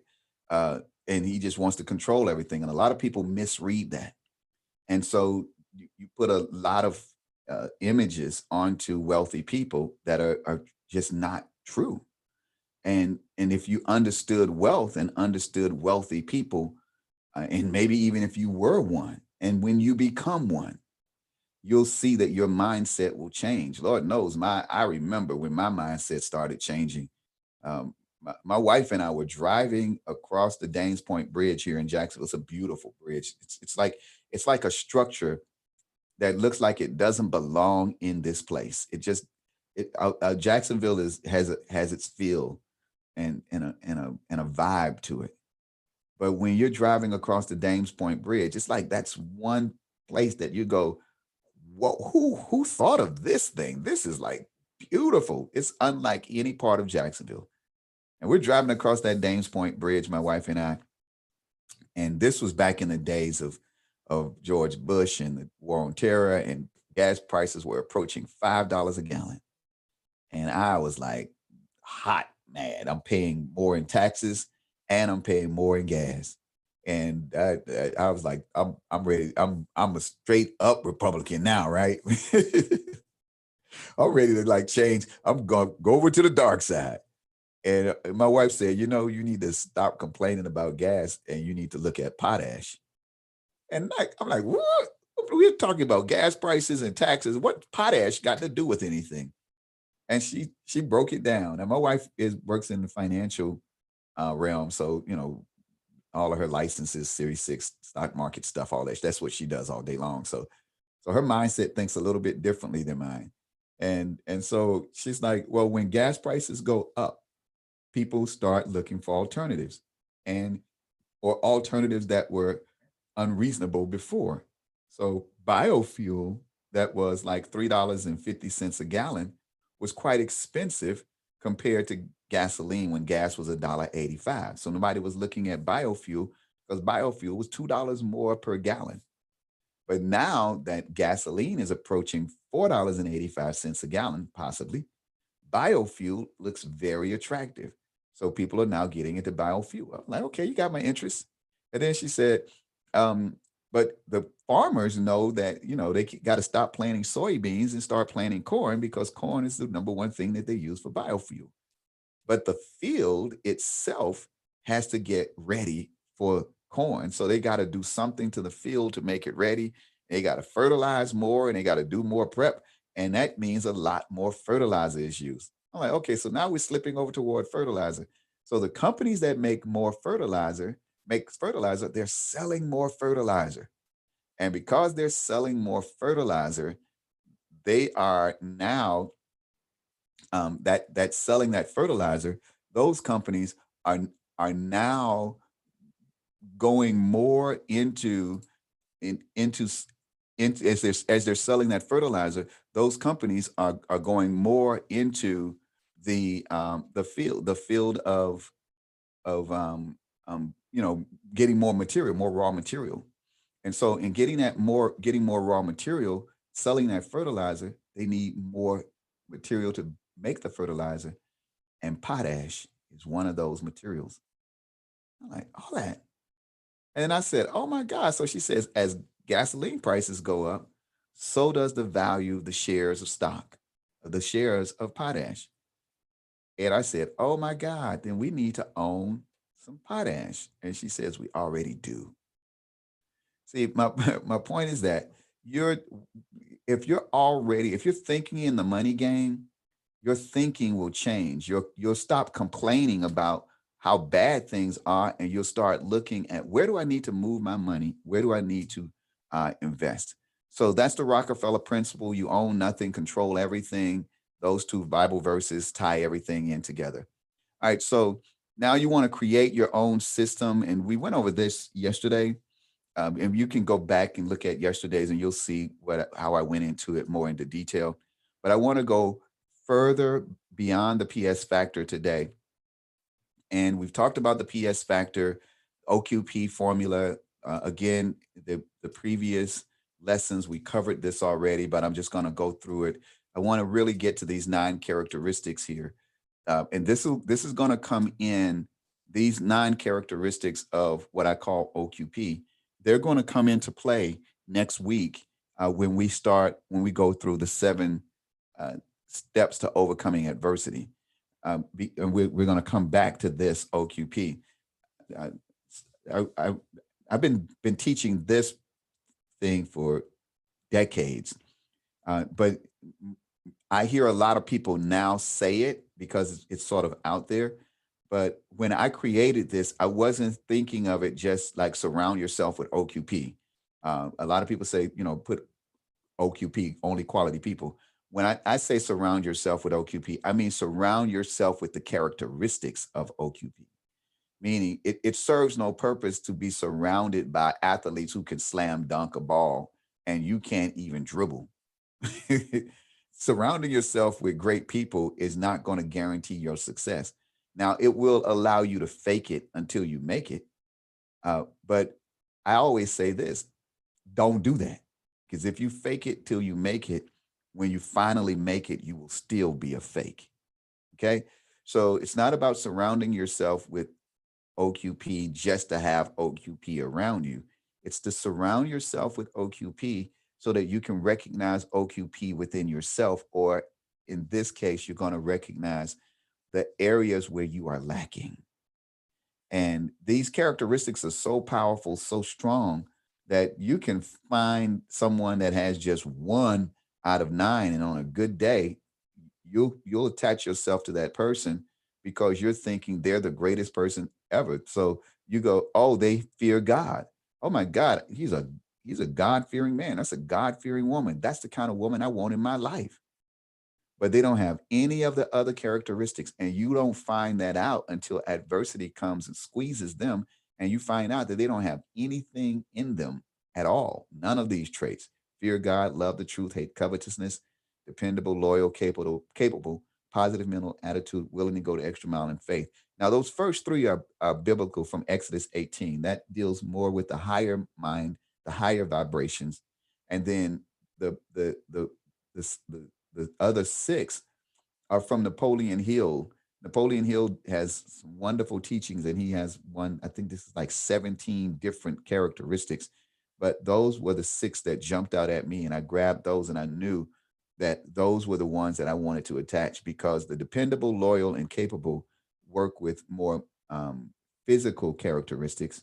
Uh, and he just wants to control everything. And a lot of people misread that. And so you put a lot of images onto wealthy people that are just not true. And if you understood wealth and understood wealthy people, and maybe even if you were one, and when you become one, you'll see that your mindset will change. Lord knows, I remember when my mindset started changing. My wife and I were driving across the Danes Point Bridge here in Jacksonville. It's a beautiful bridge. It's like a structure that looks like it doesn't belong in this place. Jacksonville has its feel and a vibe to it. But when you're driving across the Dames Point Bridge, it's like that's one place that you go, who thought of this thing? This is like beautiful. It's unlike any part of Jacksonville. And we're driving across that Dames Point Bridge, my wife and I. And this was back in the days of George Bush and the war on terror, and gas prices were approaching $5 a gallon. And I was like hot mad. I'm paying more in taxes and I'm paying more in gas. And I was like, I'm ready. I'm a straight up Republican now, right? I'm ready to like change. I'm going to go over to the dark side. And my wife said, you need to stop complaining about gas and you need to look at potash. And like, I'm like, what? We're talking about gas prices and taxes. What potash got to do with anything? And she broke it down. And my wife works in the financial realm, so all of her licenses, Series 6 stock market stuff, all that. That's what she does all day long. So her mindset thinks a little bit differently than mine. And so she's like, well, when gas prices go up, people start looking for alternatives, and or alternatives that were unreasonable before. So biofuel that was like $3.50 a gallon was quite expensive compared to gasoline when gas was $1.85. So nobody was looking at biofuel because biofuel was $2 more per gallon. But now that gasoline is approaching $4.85 a gallon, possibly, biofuel looks very attractive. So people are now getting into biofuel. I'm like, okay, you got my interest. And then she said, um, but the farmers know that, they got to stop planting soybeans and start planting corn because corn is the number one thing that they use for biofuel. But the field itself has to get ready for corn. So they got to do something to the field to make it ready. They got to fertilize more and they got to do more prep. And that means a lot more fertilizer is used. I'm like, okay, so now we're slipping over toward fertilizer. So the companies that make fertilizer, they're selling more fertilizer. And because they're selling more fertilizer, they are now that selling that fertilizer. Those companies are are now going more into as they're selling that fertilizer. Those companies are going more into the field of getting more material, more raw material. And so in getting more raw material, selling that fertilizer, they need more material to make the fertilizer. And potash is one of those materials. I'm like, all that. And I said, oh my God. So she says, as gasoline prices go up, so does the value of the shares of stock, of the shares of potash. And I said, oh my God, then we need to own some potash. And she says, we already do. See, my my point is that you're if you're thinking in the money game, your thinking will change. You'll stop complaining about how bad things are, and you'll start looking at where do I need to move my money? Where do I need to invest? So that's the Rockefeller principle. You own nothing, control everything. Those two Bible verses tie everything in together. All right. So now you want to create your own system, and we went over this yesterday. And you can go back and look at yesterday's and you'll see how I went into it more into detail. But I want to go further beyond the PS factor today. And we've talked about the PS factor, OQP formula. Again, the previous lessons, we covered this already, but I'm just going to go through it. I want to really get to these 9 characteristics here. And this is going to come in, these 9 characteristics of what I call OQP. They're going to come into play next week when we go through the 7 uh, steps to overcoming adversity. And we're going to come back to this OQP. Uh, I, I've been teaching this thing for decades, but I hear a lot of people now say it because it's sort of out there. But when I created this, I wasn't thinking of it just like surround yourself with OQP. A lot of people say, put OQP, only quality people. When I say surround yourself with OQP, I mean surround yourself with the characteristics of OQP. Meaning it serves no purpose to be surrounded by athletes who can slam dunk a ball and you can't even dribble. Surrounding yourself with great people is not going to guarantee your success. Now, it will allow you to fake it until you make it. But I always say this, don't do that. Because if you fake it till you make it, when you finally make it, you will still be a fake. Okay. So it's not about surrounding yourself with OQP just to have OQP around you. It's to surround yourself with OQP so that you can recognize OQP within yourself, or in this case, you're going to recognize the areas where you are lacking. And these characteristics are so powerful, so strong that you can find someone that has just one out of nine, and on a good day, you'll attach yourself to that person because you're thinking they're the greatest person ever. So you go, oh, they fear God. Oh my God, he's a God fearing man. That's a God fearing woman. That's the kind of woman I want in my life. But they don't have any of the other characteristics. And you don't find that out until adversity comes and squeezes them. And you find out that they don't have anything in them at all. None of these traits: fear God, love the truth, hate covetousness, dependable, loyal, capable, positive mental attitude, willing to go the extra mile in faith. Now, those first three are biblical from Exodus 18. That deals more with the higher mind, the higher vibrations. And then the the other six are from Napoleon Hill. Napoleon Hill has some wonderful teachings, and he has one, I think this is like 17 different characteristics. But those were the six that jumped out at me, and I grabbed those, and I knew that those were the ones that I wanted to attach because the dependable, loyal, and capable work with more physical characteristics.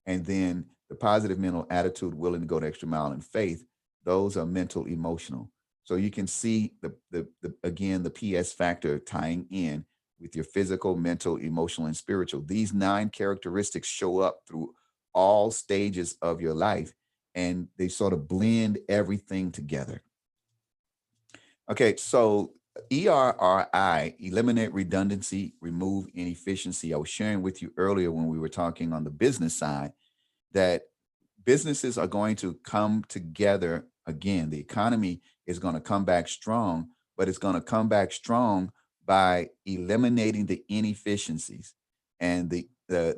And then the positive mental attitude, willing to go the extra mile in faith, those are mental, emotional. So you can see the again the PS factor tying in with your physical, mental, emotional, and spiritual. These nine characteristics show up through all stages of your life, and they sort of blend everything together. Okay, so ERRI, eliminate redundancy, remove inefficiency. I was sharing with you earlier when we were talking on the business side that businesses are going to come together again. The economy is going to come back strong, but it's going to come back strong by eliminating the inefficiencies and the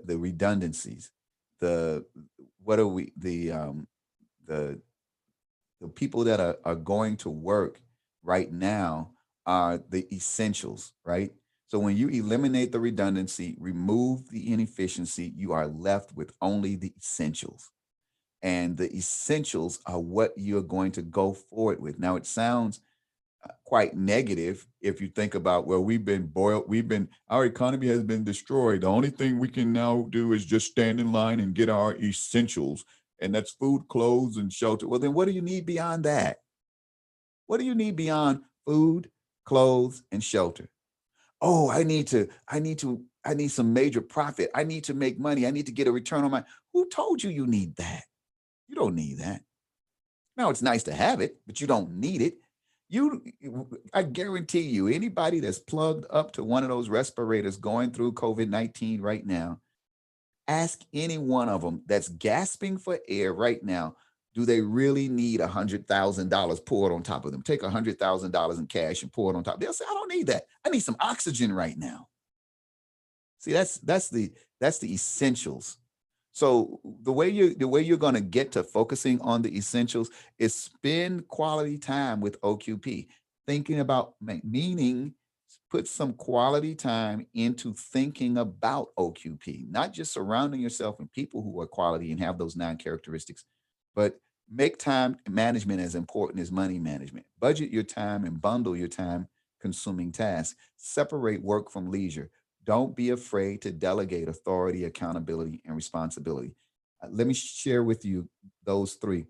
redundancies. The what are we the the people that are going to work right now are the essentials, right? So when you eliminate the redundancy, remove the inefficiency, you are left with only the essentials, and the essentials are what you're going to go forward with. Now, it sounds quite negative if you think about, well, our economy has been destroyed. The only thing we can now do is just stand in line and get our essentials, and that's food, clothes, and shelter. Well, then what do you need beyond that? What do you need beyond food, clothes, and shelter? Oh, I need some major profit. I need to make money. I need to get a return on my. Who told you you need that? You don't need that. Now, it's nice to have it, but you don't need it. I guarantee you, anybody that's plugged up to one of those respirators going through COVID-19 right now, ask any one of them that's gasping for air right now, do they really need $100,000 poured on top of them? Take $100,000 in cash and pour it on top. They'll say, I don't need that. I need some oxygen right now. See, that's the essentials. So the way you're going to get to focusing on the essentials is spend quality time with OQP, thinking about meaning. Put some quality time into thinking about OQP, not just surrounding yourself with people who are quality and have those nine characteristics, but make time management as important as money management. Budget your time and bundle your time consuming tasks. Separate work from leisure. Don't be afraid to delegate authority, accountability, and responsibility. Let me share with you those three.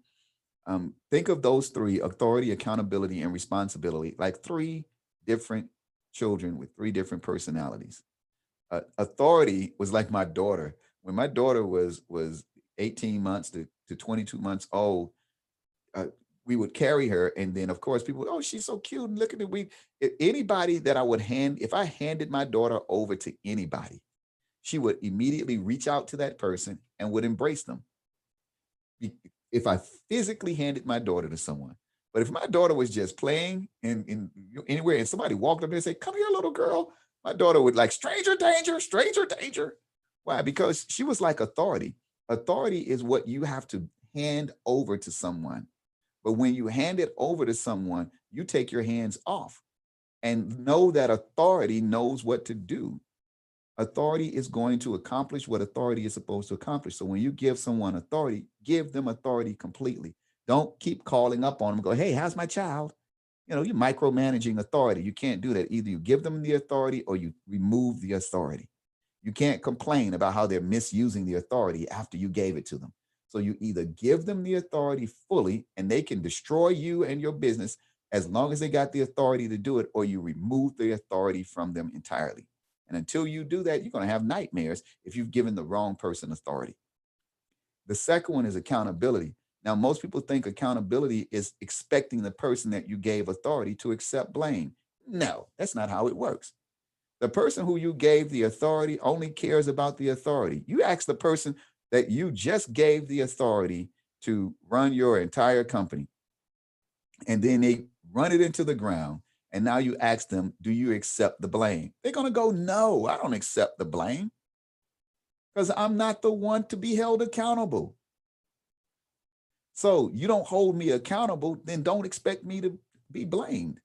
Think of those three: authority, accountability, and responsibility like three different children with three different personalities. Authority was like my daughter. When my daughter was 18 months to 22 months old, uh, we would carry her, and then of course people, oh, she's so cute, and look at it. Anybody that I would hand, if I handed my daughter over to anybody, she would immediately reach out to that person and would embrace them. If I physically handed my daughter to someone, But if my daughter was just playing anywhere and somebody walked up there and said, "Come here, little girl," my daughter would like, "Stranger danger, stranger danger." Why? Because she was like authority. Authority is what you have to hand over to someone. But when you hand it over to someone, you take your hands off and know that authority knows what to do. Authority is going to accomplish what authority is supposed to accomplish. So when you give someone authority, give them authority completely. Don't keep calling up on them and go, "Hey, how's my child?" You're micromanaging authority. You can't do that. Either you give them the authority or you remove the authority. You can't complain about how they're misusing the authority after you gave it to them. So you either give them the authority fully and they can destroy you and your business as long as they got the authority to do it, or you remove the authority from them entirely. And until you do that, you're going to have nightmares if you've given the wrong person authority. The second one is accountability. Now, most people think accountability is expecting the person that you gave authority to accept blame. No, that's not how it works. The person who you gave the authority only cares about the authority. You ask the person that you just gave the authority to run your entire company, and then they run it into the ground. And now you ask them, "Do you accept the blame?" They're going to go, "No, I don't accept the blame because I'm not the one to be held accountable." So you don't hold me accountable, then don't expect me to be blamed.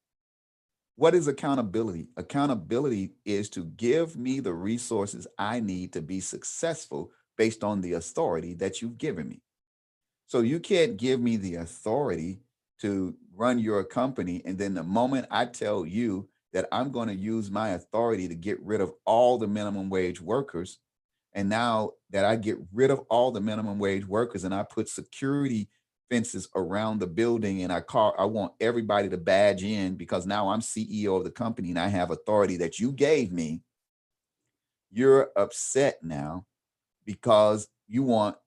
What is accountability? Accountability is to give me the resources I need to be successful based on the authority that you've given me. So you can't give me the authority to run your company. And then the moment I tell you that I'm going to use my authority to get rid of all the minimum wage workers, and now that I get rid of all the minimum wage workers and I put security fences around the building and I want everybody to badge in because now I'm CEO of the company and I have authority that you gave me, you're upset now because you want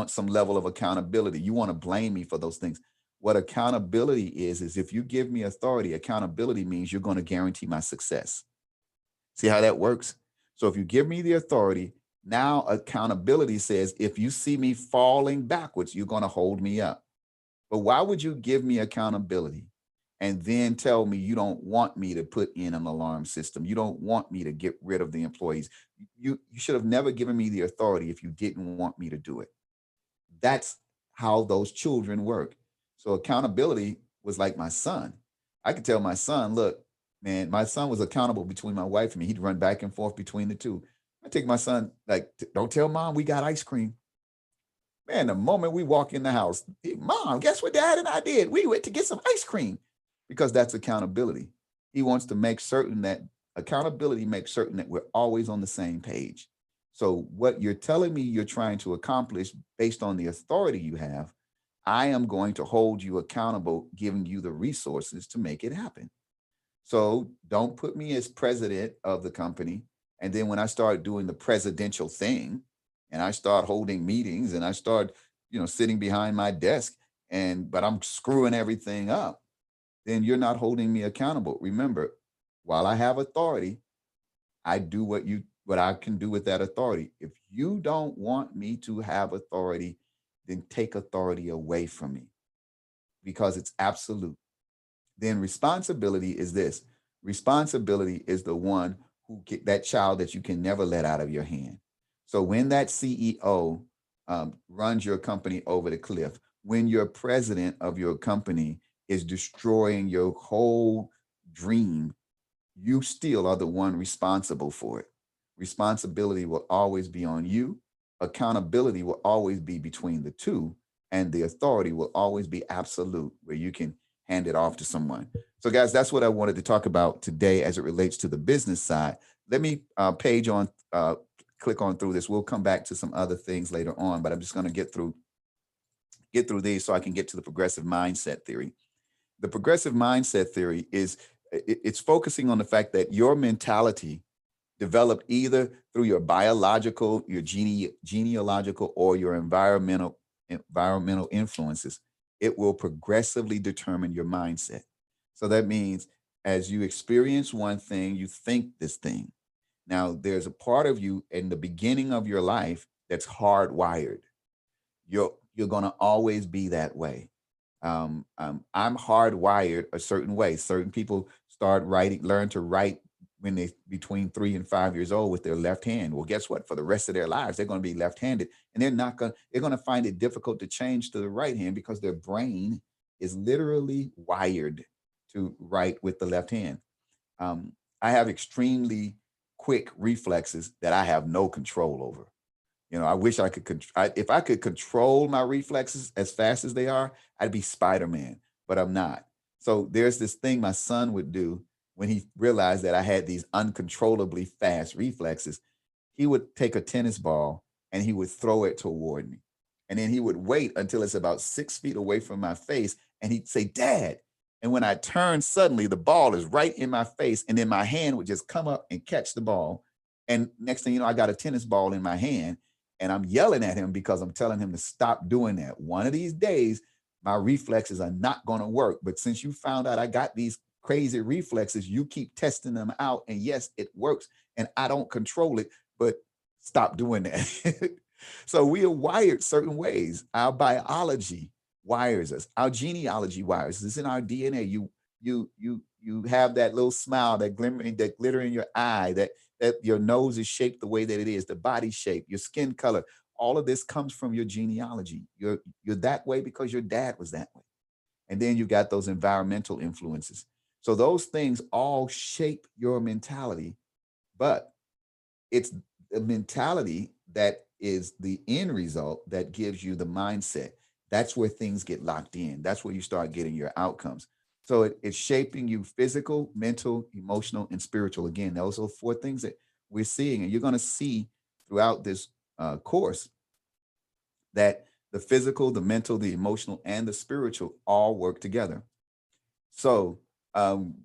some level of accountability. You want to blame me for those things. What accountability is if you give me authority, accountability means you're going to guarantee my success. See how that works? So if you give me the authority, now accountability says if you see me falling backwards, you're going to hold me up. But why would you give me accountability and then tell me you don't want me to put in an alarm system? You don't want me to get rid of the employees. You should have never given me the authority if you didn't want me to do it. That's how those children work. So accountability was like my son. I could tell my son, "Look, man," my son was accountable between my wife and me. He'd run back and forth between the two. I take my son, like, "Don't tell mom we got ice cream." Man, the moment we walk in the house, "Mom, guess what dad and I did? We went to get some ice cream," because that's accountability. He wants to make certain that accountability makes certain that we're always on the same page. So, what you're telling me you're trying to accomplish based on the authority you have, I am going to hold you accountable, giving you the resources to make it happen. So, don't put me as president of the company. And then when I start doing the presidential thing and I start holding meetings and I start, sitting behind my desk but I'm screwing everything up, then you're not holding me accountable. Remember, while I have authority, I do what I can do with that authority. If you don't want me to have authority, then take authority away from me because it's absolute. Then responsibility is this. Responsibility is the one who get that child that you can never let out of your hand. So when that CEO runs your company over the cliff, when your president of your company is destroying your whole dream, you still are the one responsible for it. Responsibility will always be on you. Accountability will always be between the two. And the authority will always be absolute, where you can hand it off to someone. So, guys, that's what I wanted to talk about today as it relates to the business side. Let me click on through this. We'll come back to some other things later on, but I'm just going to get through these so I can get to the progressive mindset theory. The progressive mindset theory is it's focusing on the fact that your mentality developed either through your biological, your genealogical, or your environmental influences, it will progressively determine your mindset. So that means as you experience one thing, you think this thing. Now, there's a part of you in the beginning of your life that's hardwired. You're going to always be that way. I'm hardwired a certain way. Certain people learn to write when they between 3 and 5 years old with their left hand. Well, guess what? For the rest of their lives, they're going to be left-handed, and they're going to find it difficult to change to the right hand because their brain is literally wired to write with the left hand. Um, I have extremely quick reflexes that I have no control over. I wish I could. If I could control my reflexes as fast as they are, I'd be Spider Man. But I'm not. So there's this thing my son would do when he realized that I had these uncontrollably fast reflexes. He would take a tennis ball and he would throw it toward me, and then he would wait until it's about 6 feet away from my face, and he'd say, "Dad." And when I turn, suddenly the ball is right in my face, and then my hand would just come up and catch the ball. And next thing you know, I got a tennis ball in my hand and I'm yelling at him because I'm telling him to stop doing that. One of these days, my reflexes are not going to work. But since you found out I got these crazy reflexes, you keep testing them out. And yes, it works. And I don't control it, but stop doing that. So we are wired certain ways. Our biology wires us. Our genealogy wires us. It's in our DNA. You have that little smile, that glitter in your eye, that your nose is shaped the way that it is, the body shape, your skin color. All of this comes from your genealogy. You're that way because your dad was that way. And then you got those environmental influences. So those things all shape your mentality, but it's the mentality that is the end result that gives you the mindset. That's where things get locked in. That's where you start getting your outcomes. So it's shaping you physical, mental, emotional, and spiritual. Again, those are four things that we're seeing. And you're going to see throughout this course that the physical, the mental, the emotional, and the spiritual all work together. So um,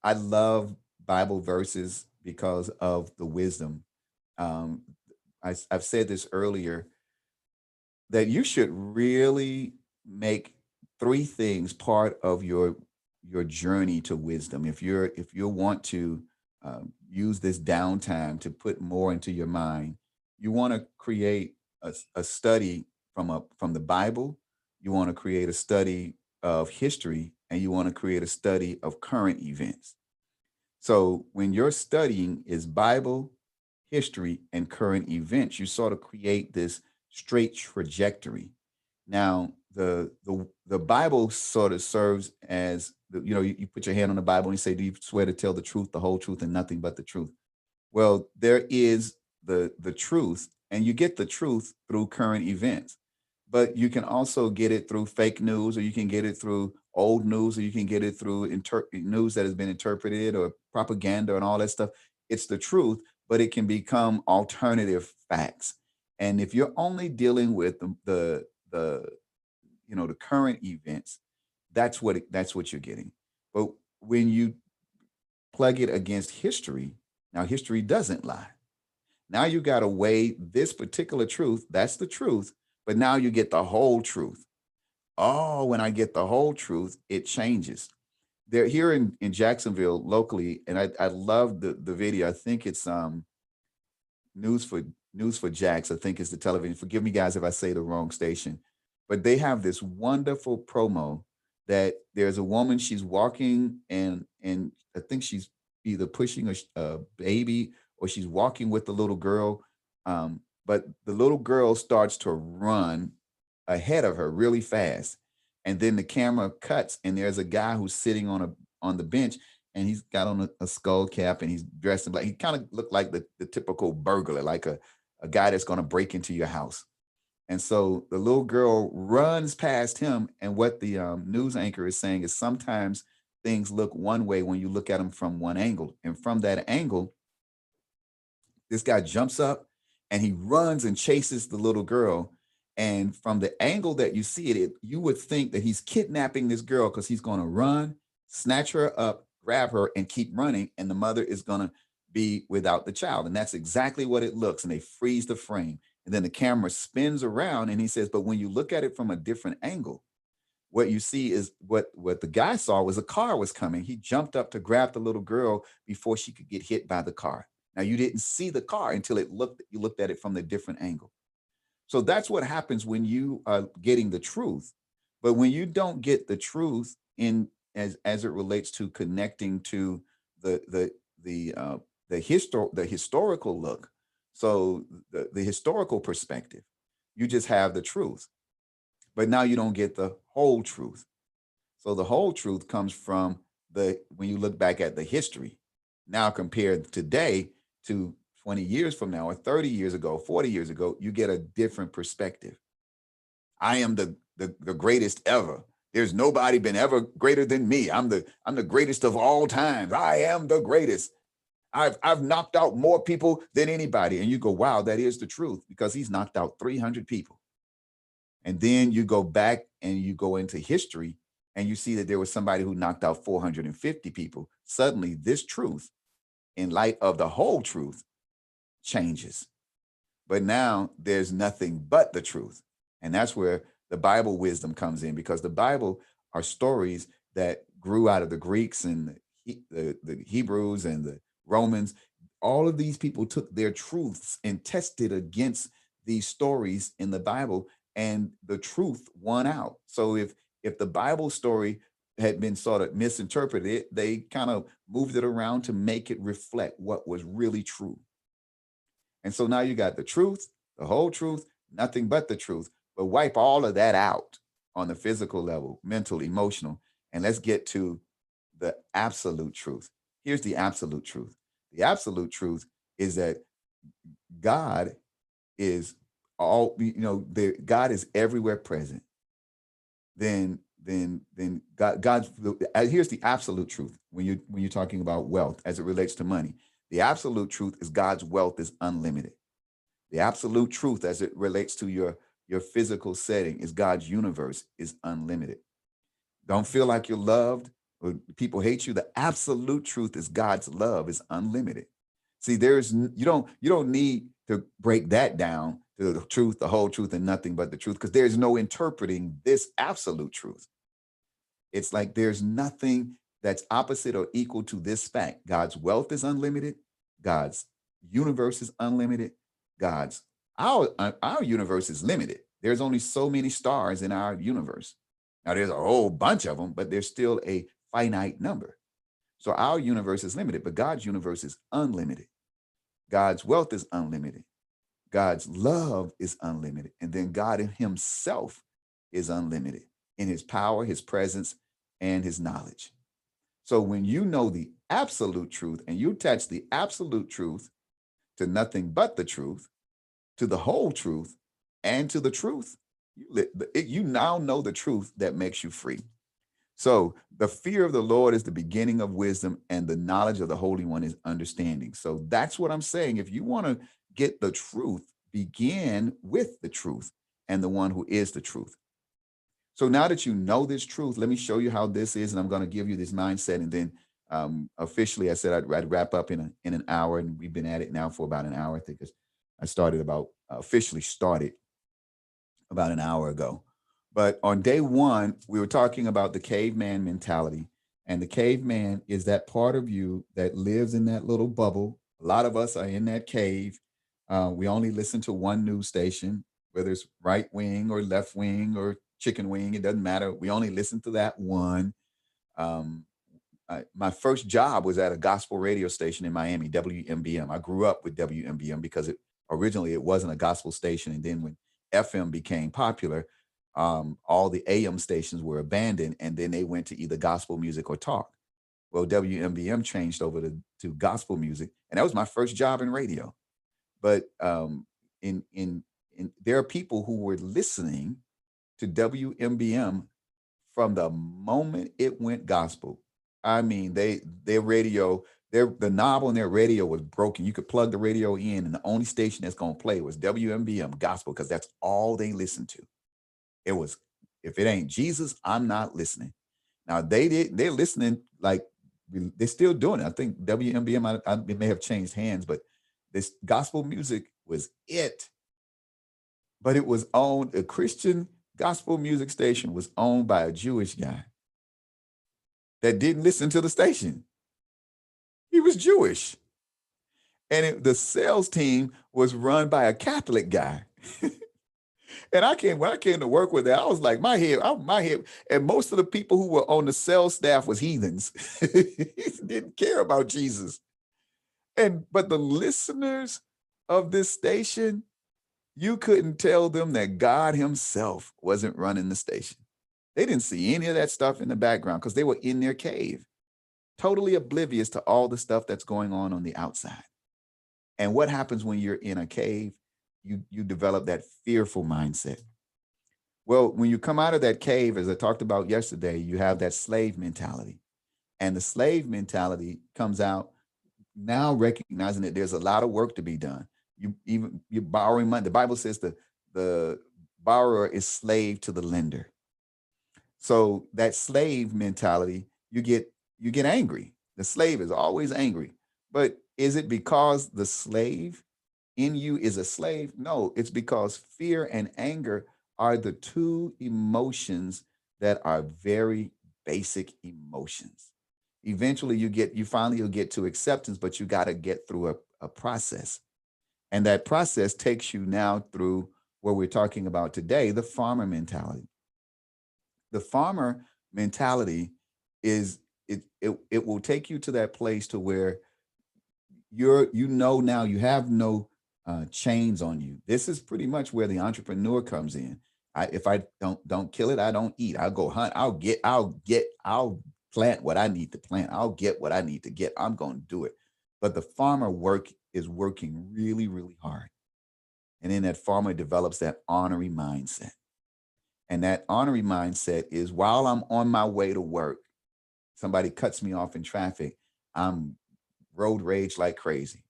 I love Bible verses because of the wisdom. Um, I've said this earlier that you should really make three things part of your journey to wisdom. If you want to use this downtime to put more into your mind, you want to create a study from the Bible. You want to create a study of history, and you want to create a study of current events. So when you're studying is Bible, history, and current events, you sort of create this straight trajectory. Now, the Bible sort of serves as you put your hand on the Bible and you say, "Do you swear to tell the truth, the whole truth, and nothing but the truth?" Well, there is the truth, and you get the truth through current events, but you can also get it through fake news, or you can get it through old news, or you can get it through news that has been interpreted, or propaganda and all that stuff. It's the truth, but it can become alternative facts. And if you're only dealing with the the current events, that's what you're getting. But when you plug it against history, now history doesn't lie. Now you got to weigh this particular truth. That's the truth. But now you get the whole truth. Oh, when I get the whole truth, it changes. They're here in Jacksonville locally, and I love the video. I think it's News for News for Jacks, I think is the television. Forgive me, guys, if I say the wrong station, but they have this wonderful promo that there's a woman, she's walking, and I think she's either pushing a baby or she's walking with the little girl. But the little girl starts to run ahead of her really fast, and then the camera cuts, and there's a guy who's sitting on the bench, and he's got on a skull cap, and he's dressed in black. He kind of looked like the typical burglar, like a guy that's going to break into your house. And so the little girl runs past him. And what the news anchor is saying is sometimes things look one way when you look at them from one angle. And from that angle, this guy jumps up and he runs and chases the little girl. And from the angle that you see it, you would think that he's kidnapping this girl because he's going to run, snatch her up, grab her, and keep running. And the mother is going to be without the child. And that's exactly what it looks. And they freeze the frame. And then the camera spins around and he says, but when you look at it from a different angle, what you see is what the guy saw was a car was coming. He jumped up to grab the little girl before she could get hit by the car. Now you didn't see the car until you looked at it from the different angle. So that's what happens when you are getting the truth. But when you don't get the truth in as it relates to connecting to the the the the historical look, so the historical perspective, you just have the truth. But now you don't get the whole truth. So the whole truth comes from the when you look back at the history. Now compared today to 20 years from now or 30 years ago, 40 years ago, you get a different perspective. I am the greatest ever. There's nobody been ever greater than me. I'm the greatest of all times. I am the greatest. I've knocked out more people than anybody. And you go, wow, that is the truth because he's knocked out 300 people. And then you go back and you go into history and you see that there was somebody who knocked out 450 people. Suddenly, this truth, in light of the whole truth, changes. But now there's nothing but the truth. And that's where the Bible wisdom comes in because the Bible are stories that grew out of the Greeks and the Hebrews and the Romans. All of these people took their truths and tested against these stories in the Bible, and the truth won out. So if the Bible story had been sort of misinterpreted, they kind of moved it around to make it reflect what was really true. And so now you got the truth, the whole truth, nothing but the truth. But wipe all of that out on the physical level, mental, emotional, and let's get to the absolute truth. Here's the absolute truth. The absolute truth is that God is God is everywhere present. Then God's here's the absolute truth when you're talking about wealth as it relates to money. The absolute truth is God's wealth is unlimited. The absolute truth as it relates to your physical setting is God's universe is unlimited. Don't feel like you're loved or people hate you. The absolute truth is God's love is unlimited. See, you don't need to break that down to the truth, the whole truth, and nothing but the truth, because there's no interpreting this absolute truth. It's like there's nothing that's opposite or equal to this fact. God's wealth is unlimited. God's universe is unlimited. God's our universe is limited. There's only so many stars in our universe. Now there's a whole bunch of them, but there's still a finite number. So our universe is limited, but God's universe is unlimited. God's wealth is unlimited. God's love is unlimited. And then God himself is unlimited in his power, his presence, and his knowledge. So when you know the absolute truth and you attach the absolute truth to nothing but the truth, to the whole truth, and to the truth, you now know the truth that makes you free. So the fear of the Lord is the beginning of wisdom, and the knowledge of the Holy One is understanding. So that's what I'm saying. If you want to get the truth, begin with the truth and the one who is the truth. So now that you know this truth, let me show you how this is, and I'm going to give you this mindset. And then officially, I said I'd wrap up in an hour, and we've been at it now for about an hour. I think I started about officially started about an hour ago. But on day one, we were talking about the caveman mentality. And the caveman is that part of you that lives in that little bubble. A lot of us are in that cave. We only listen to one news station, whether it's right wing or left wing or chicken wing, it doesn't matter. We only listen to that one. Um, my first job was at a gospel radio station in Miami, WMBM. I grew up with WMBM because originally it wasn't a gospel station, and then when FM became popular, all the AM stations were abandoned, and then they went to either gospel music or talk. Well, WMBM changed over to gospel music, and that was my first job in radio. But in there are people who were listening to WMBM from the moment it went gospel. I mean, their radio, the knob on their radio was broken. You could plug the radio in, and the only station that's gonna play was WMBM gospel because that's all they listened to. It was if it ain't Jesus, I'm not listening. Now they're listening like they're still doing it. I think WMBM it may have changed hands, but this gospel music was it. But it was owned a Christian gospel music station was owned by a Jewish guy that didn't listen to the station. He was Jewish. And the sales team was run by a Catholic guy. And when I came to work with that, I was like, my head, and most of the people who were on the sales staff was heathens. Didn't care about Jesus. But the listeners of this station, you couldn't tell them that God himself wasn't running the station. They didn't see any of that stuff in the background because they were in their cave, totally oblivious to all the stuff that's going on the outside. And what happens when you're in a cave? You develop that fearful mindset. Well, when you come out of that cave, as I talked about yesterday, you have that slave mentality. And the slave mentality comes out now recognizing that there's a lot of work to be done. You're borrowing money. The Bible says the borrower is slave to the lender. So that slave mentality, you get angry. The slave is always angry. But is it because the slave in you is a slave? No, it's because fear and anger are the two emotions that are very basic emotions. Eventually you'll get to acceptance, but you got to get through a process. And that process takes you now through what we're talking about today, the farmer mentality. The farmer mentality is it will take you to that place to where now you have no chains on you. This is pretty much where the entrepreneur comes in. If I don't kill it, I don't eat. I'll go hunt. I'll plant what I need to plant. I'll get what I need to get. I'm going to do it. But the farmer is working really, really hard. And then that farmer develops that honorary mindset. And that honorary mindset is while I'm on my way to work, somebody cuts me off in traffic, I'm road rage like crazy.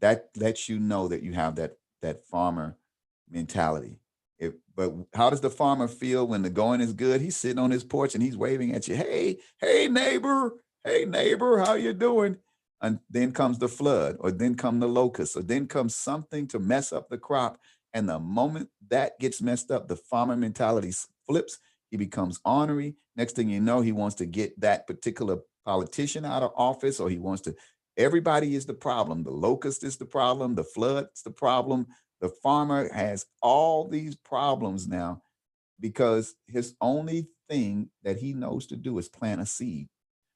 That lets you know that you have that farmer mentality. But how does the farmer feel when the going is good? He's sitting on his porch and he's waving at you. Hey neighbor, how you doing? And then comes the flood, or then come the locust, or then comes something to mess up the crop. And the moment that gets messed up, the farmer mentality flips. He becomes ornery. Next thing you know, he wants to get that particular politician out of office, or he wants to. Everybody is the problem. The locust is the problem. The flood is the problem. The farmer has all these problems now because his only thing that he knows to do is plant a seed.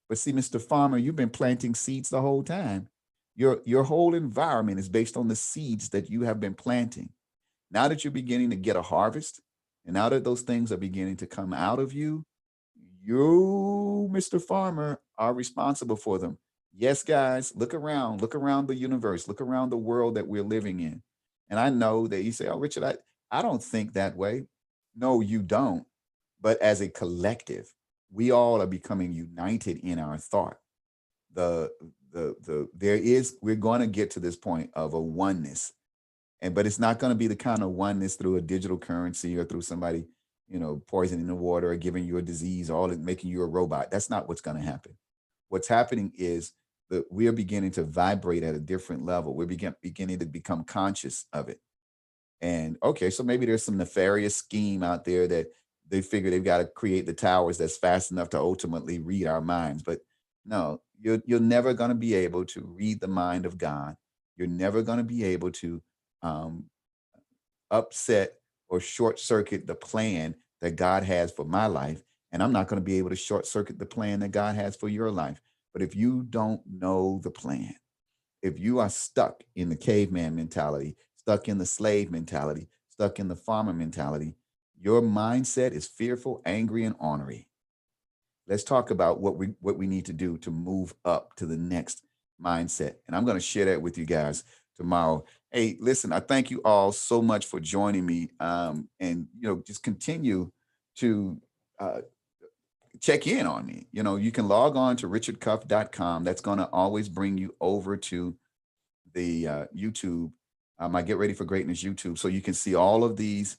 But see, Mr. Farmer, you've been planting seeds the whole time. Your whole environment is based on the seeds that you have been planting. Now that you're beginning to get a harvest, and now that those things are beginning to come out of you, you, Mr. Farmer, are responsible for them. Yes, guys, look around the universe, look around the world that we're living in. And I know that you say, oh, Richard, I don't think that way. No, you don't. But as a collective, we all are becoming united in our thought. The we're going to get to this point of a oneness, but it's not going to be the kind of oneness through a digital currency or through somebody, poisoning the water or giving you a disease, all making you a robot. That's not what's going to happen. What's happening is that we are beginning to vibrate at a different level. We're beginning to become conscious of it. And okay, so maybe there's some nefarious scheme out there that they figure they've got to create the towers that's fast enough to ultimately read our minds. But no, you're never going to be able to read the mind of God. You're never going to be able to um, upset or short circuit the plan that God has for my life. And I'm not going to be able to short circuit the plan that God has for your life. But if you don't know the plan, if you are stuck in the caveman mentality, stuck in the slave mentality, stuck in the farmer mentality, your mindset is fearful, angry, and ornery. Let's talk about what we need to do to move up to the next mindset. And I'm going to share that with you guys tomorrow. Hey, listen, I thank you all so much for joining me. And just continue to check in on me. You can log on to richardcuff.com. That's going to always bring you over to the YouTube, my Get Ready for Greatness YouTube. So you can see all of these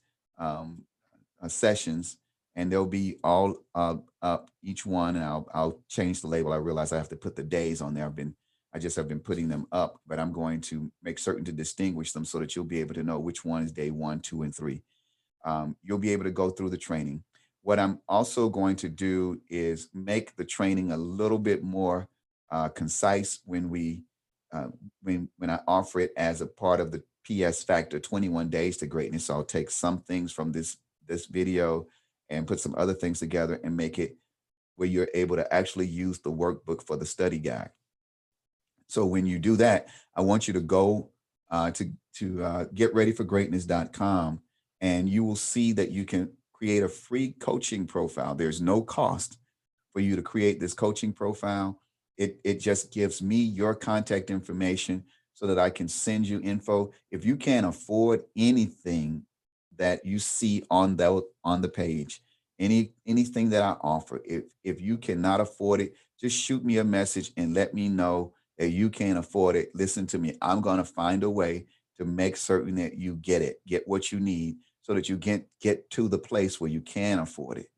sessions, and they'll be all up each one. And I'll change the label. I realize I have to put the days on there. I just have been putting them up, but I'm going to make certain to distinguish them so that you'll be able to know which one is day 1, 2, and 3. You'll be able to go through the training. What I'm also going to do is make the training a little bit more concise when I offer it as a part of PS Factor 21 Days to Greatness. So I'll take some things from this video and put some other things together and make it where you're able to actually use the workbook for the study guide. So when you do that, I want you to go to getreadyforgreatness.com, and you will see that you can create a free coaching profile. There's no cost for you to create this coaching profile. It just gives me your contact information so that I can send you info. If you can't afford anything that you see on the page, anything that I offer, if you cannot afford it, just shoot me a message and let me know that you can't afford it. Listen to me. I'm going to find a way to make certain that you get what you need so that you get to the place where you can afford it.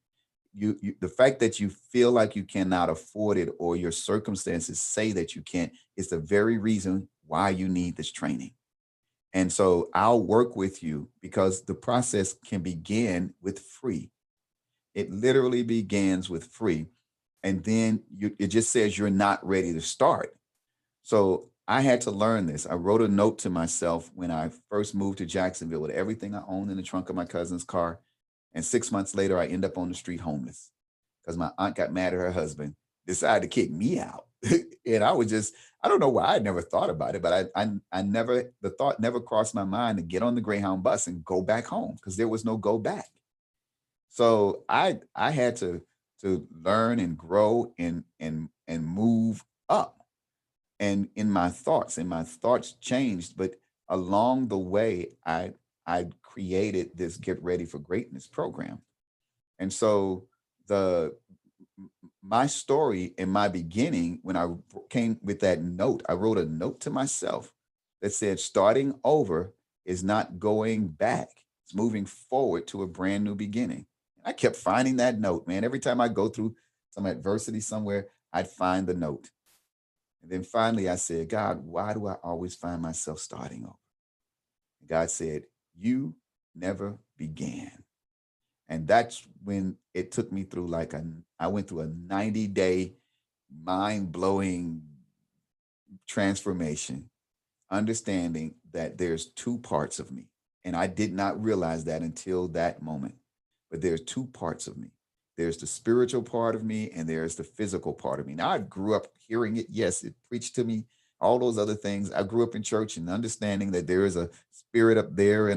The fact that you feel like you cannot afford it or your circumstances say that you can't is the very reason why you need this training. And so I'll work with you because the process can begin with free. It literally begins with free. And then it just says you're not ready to start. So I had to learn this. I wrote a note to myself when I first moved to Jacksonville with everything I owned in the trunk of my cousin's car. And 6 months later, I end up on the street homeless because my aunt got mad at her husband, decided to kick me out. And I don't know why I never thought about it, but the thought never crossed my mind to get on the Greyhound bus and go back home because there was no go back. So I had to learn and grow and move up. And my thoughts changed, but along the way, I created this Get Ready for Greatness program. And so the my story in my beginning, when I came with that note, I wrote a note to myself that said, starting over is not going back. It's moving forward to a brand new beginning. And I kept finding that note, man. Every time I go through some adversity somewhere, I'd find the note. And then finally I said, God, why do I always find myself starting over? And God said, you never began. And that's when it took me through I went through a 90-day mind blowing transformation, understanding that there's two parts of me. And I did not realize that until that moment. But there's two parts of me. There's the spiritual part of me and there's the physical part of me. Now, I grew up hearing it. Yes, it preached to me, all those other things. I grew up in church and understanding that there is a spirit up there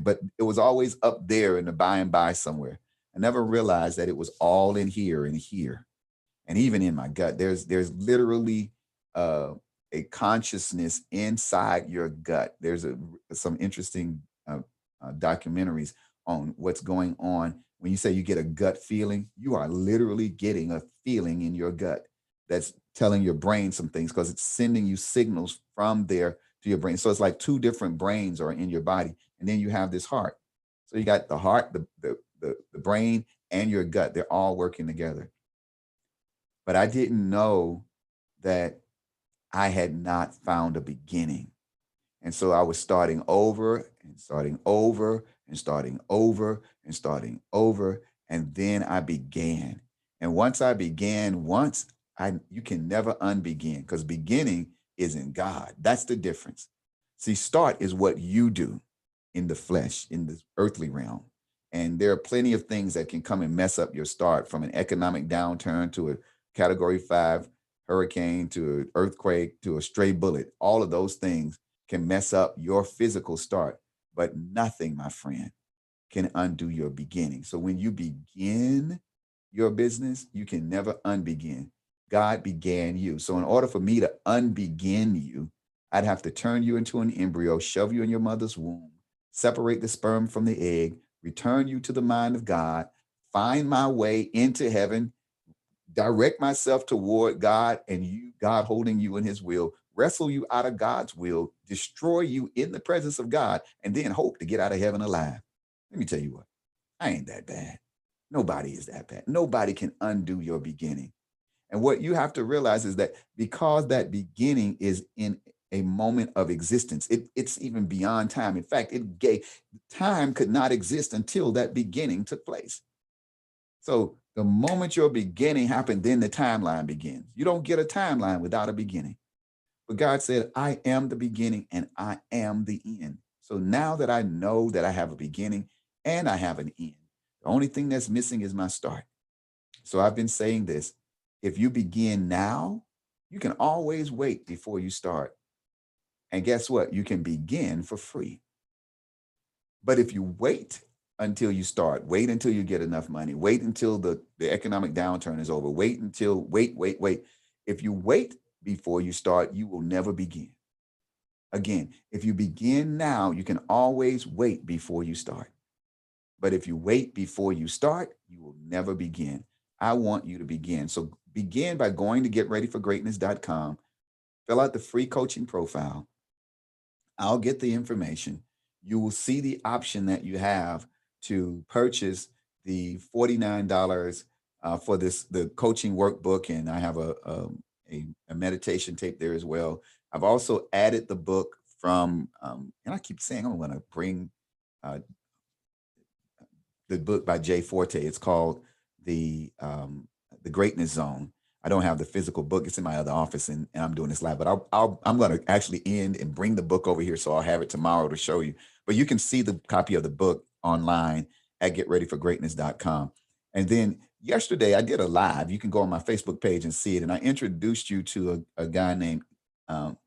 but it was always up there in the by and by somewhere. I never realized that it was all in here and here. And even in my gut, there's literally a consciousness inside your gut. There's some interesting documentaries on what's going on. When you say you get a gut feeling, you are literally getting a feeling in your gut that's telling your brain some things because it's sending you signals from there to your brain. So it's like two different brains are in your body. And then you have this heart. So you got the heart, the brain, and your gut. They're all working together. But I didn't know that I had not found a beginning. And so I was starting over and starting over and starting over and starting over. And then I began. And once I began, you can never unbegin because beginning is in God. That's the difference. See, start is what you do in the flesh, in the earthly realm. And there are plenty of things that can come and mess up your start, from an economic downturn to a category 5 hurricane to an earthquake to a stray bullet. All of those things can mess up your physical start, but nothing, my friend, can undo your beginning. So when you begin your business, you can never unbegin. God began you. So in order for me to unbegin you, I'd have to turn you into an embryo, shove you in your mother's womb, separate the sperm from the egg, return you to the mind of God, find my way into heaven, direct myself toward God, and God holding you in his will, wrestle you out of God's will, destroy you in the presence of God, and then hope to get out of heaven alive. Let me tell you what, I ain't that bad. Nobody is that bad. Nobody can undo your beginning. And what you have to realize is that because that beginning is in a moment of existence, it's even beyond time. In fact, time could not exist until that beginning took place. So the moment your beginning happened, then the timeline begins. You don't get a timeline without a beginning. But God said, I am the beginning and I am the end. So now that I know that I have a beginning and I have an end, the only thing that's missing is my start. So I've been saying this. If you begin now, you can always wait before you start. And guess what? You can begin for free. But if you wait until you start, wait until you get enough money, wait until the economic downturn is over, wait. If you wait before you start, you will never begin. Again, if you begin now, you can always wait before you start. But if you wait before you start, you will never begin. I want you to begin. So begin by going to getreadyforgreatness.com, fill out the free coaching profile. I'll get the information. You will see the option that you have to purchase the $49 for the coaching workbook, and I have a meditation tape there as well. I've also added the book from, and I keep saying I'm going to bring uh, the book by Jay Forte. It's called the Greatness Zone. I don't have the physical book; it's in my other office, and I'm doing this live. But I'm going to actually end and bring the book over here, so I'll have it tomorrow to show you. But you can see the copy of the book online at getreadyforgreatness.com. And then yesterday I did a live. You can go on my Facebook page and see it. And I introduced you to a guy named um,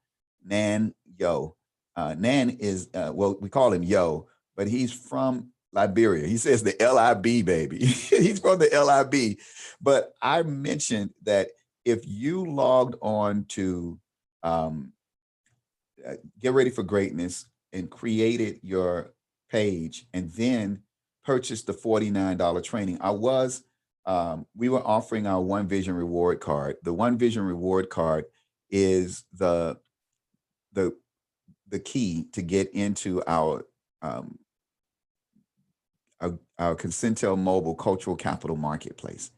Nan Yo. Nan is well, we call him Yo, but he's from Liberia. He says the LIB, baby. He's from the LIB. But I mentioned that if you logged on to um, Get Ready for Greatness and created your page and then purchased the $49 training, we were offering our One Vision reward card. The One Vision reward card is the the key to get into um, our Concentel Mobile Cultural Capital Marketplace.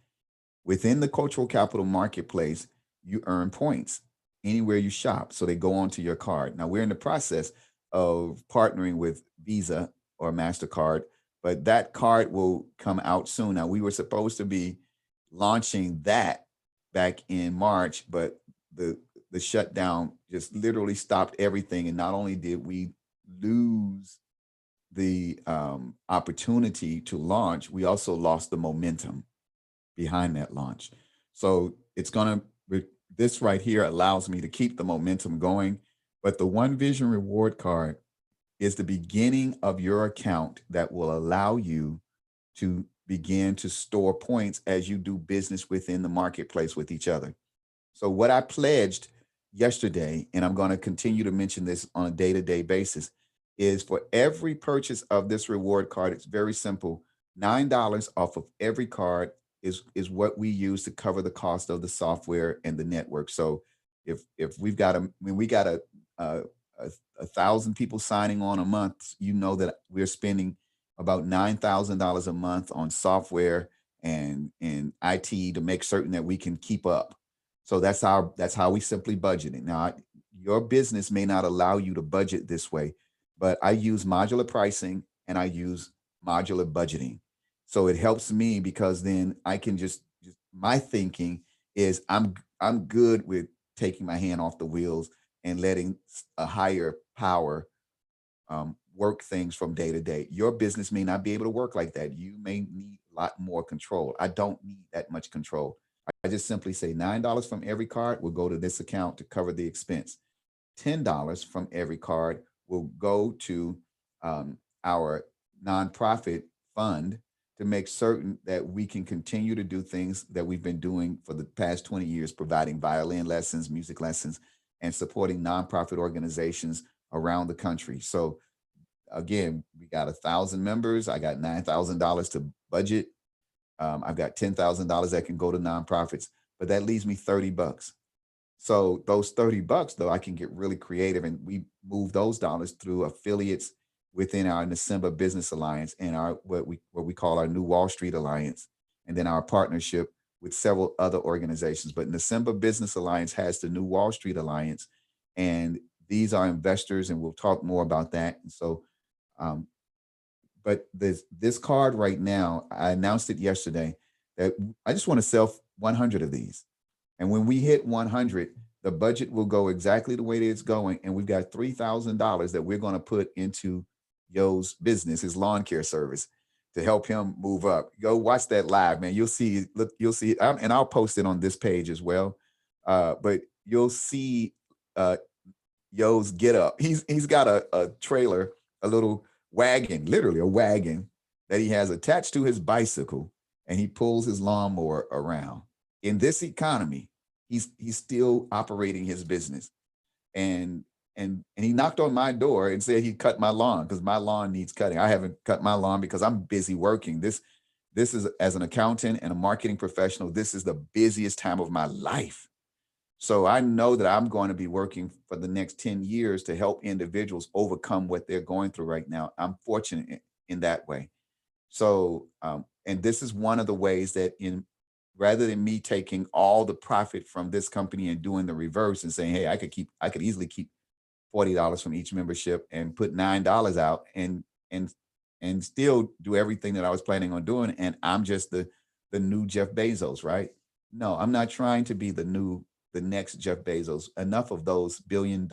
Within the Cultural Capital Marketplace, you earn points anywhere you shop. So they go onto your card. Now we're in the process of partnering with Visa or MasterCard, but that card will come out soon. Now we were supposed to be launching that back in March, but the shutdown just literally stopped everything. And not only did we lose the opportunity to launch, we also lost the momentum behind that launch. So it's going to, this right here allows me to keep the momentum going. But the One Vision reward card is the beginning of your account that will allow you to begin to store points as you do business within the marketplace with each other. So what I pledged yesterday, and I'm going to continue to mention this on a day-to-day basis, is for every purchase of this reward card, it's very simple. $9 off of every card is what we use to cover the cost of the software and the network. So if we've got a 1,000 people signing on a month, you know that we're spending about $9,000 a month on software and IT to make certain that we can keep up. So that's how we simply budget it. Now, your business may not allow you to budget this way, but I use modular pricing and I use modular budgeting. So it helps me because then I can just my thinking is I'm good with taking my hand off the wheels and letting a higher power work things from day to day. Your business may not be able to work like that. You may need a lot more control. I don't need that much control. I just simply say $9 from every card will go to this account to cover the expense. $10 from every card will go to our nonprofit fund to make certain that we can continue to do things that we've been doing for the past 20 years, providing violin lessons, music lessons, and supporting nonprofit organizations around the country. So again, we got 1,000 members. I got $9,000 to budget. I've got $10,000 that can go to nonprofits, but that leaves me 30 bucks. So those 30 bucks, though, I can get really creative and we move those dollars through affiliates within our December Business Alliance and our what we call our New Wall Street Alliance, and then our partnership with several other organizations. But December Business Alliance has the New Wall Street Alliance, and these are investors, and we'll talk more about that. And so, um, but this card right now, I announced it yesterday that I just want to sell 100 of these. And when we hit 100, The budget will go exactly the way that it's going. And we've got $3,000 that we're going to put into Yo's business, his lawn care service, to help him move up. Go watch that live, man. You'll see, look, you'll see, and I'll post it on this page as well. But you'll see uh, Yo's get up. He's got a trailer, a little wagon, literally a wagon that he has attached to his bicycle, and he pulls his lawnmower around. In this economy, he's still operating his business. And he knocked on my door and said he'd cut my lawn because my lawn needs cutting. I haven't cut my lawn because I'm busy working. This is, as an accountant and a marketing professional, this is the busiest time of my life. So I know that I'm going to be working for the next 10 years to help individuals overcome what they're going through right now. I'm fortunate in that way. So, and this is one of the ways that, in rather than me taking all the profit from this company and doing the reverse and saying, hey, I could easily keep $40 from each membership and put $9 out and and still do everything that I was planning on doing. And I'm just the new Jeff Bezos, right? No, I'm not trying to be the next Jeff Bezos. Enough of those $1 billion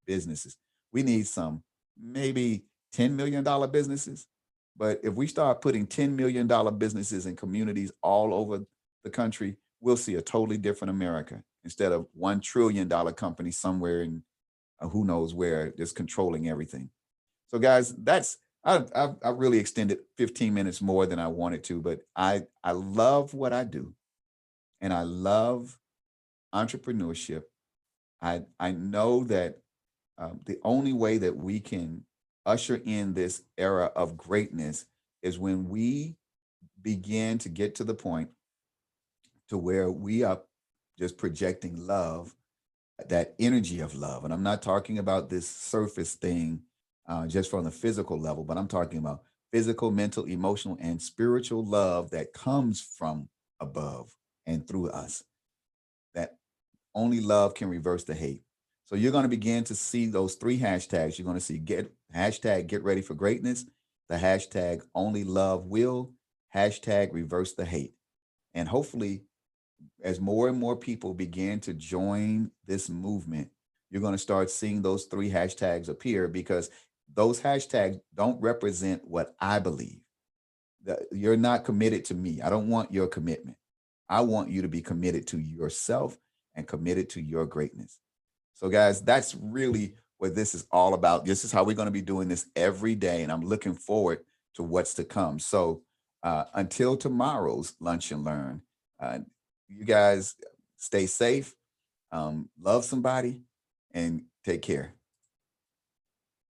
businesses. We need some maybe $10 million businesses. But if we start putting $10 million businesses in communities all over the country, we'll see a totally different America instead of $1 trillion company somewhere in who knows where, just controlling everything. So, guys, that's I really extended 15 minutes more than I wanted to, but I love what I do, and I love entrepreneurship. I know that the only way that we can usher in this era of greatness is when we begin to get to the point to where we are just projecting love, that energy of love. And I'm not talking about this surface thing just from the physical level, but I'm talking about physical, mental, emotional, and spiritual love that comes from above and through us. That only love can reverse the hate. So you're going to begin to see those three hashtags. You're going to see get ready for greatness, the hashtag only love will, hashtag reverse the hate. And hopefully, as more and more people begin to join this movement, you're going to start seeing those three hashtags appear, because those hashtags don't represent what I believe. You're not committed to me. I don't want your commitment. I want you to be committed to yourself and committed to your greatness. So, guys, that's really what this is all about. This is how we're going to be doing this every day. And I'm looking forward to what's to come. So, until tomorrow's Lunch and Learn, uh, you guys stay safe, love somebody, and take care.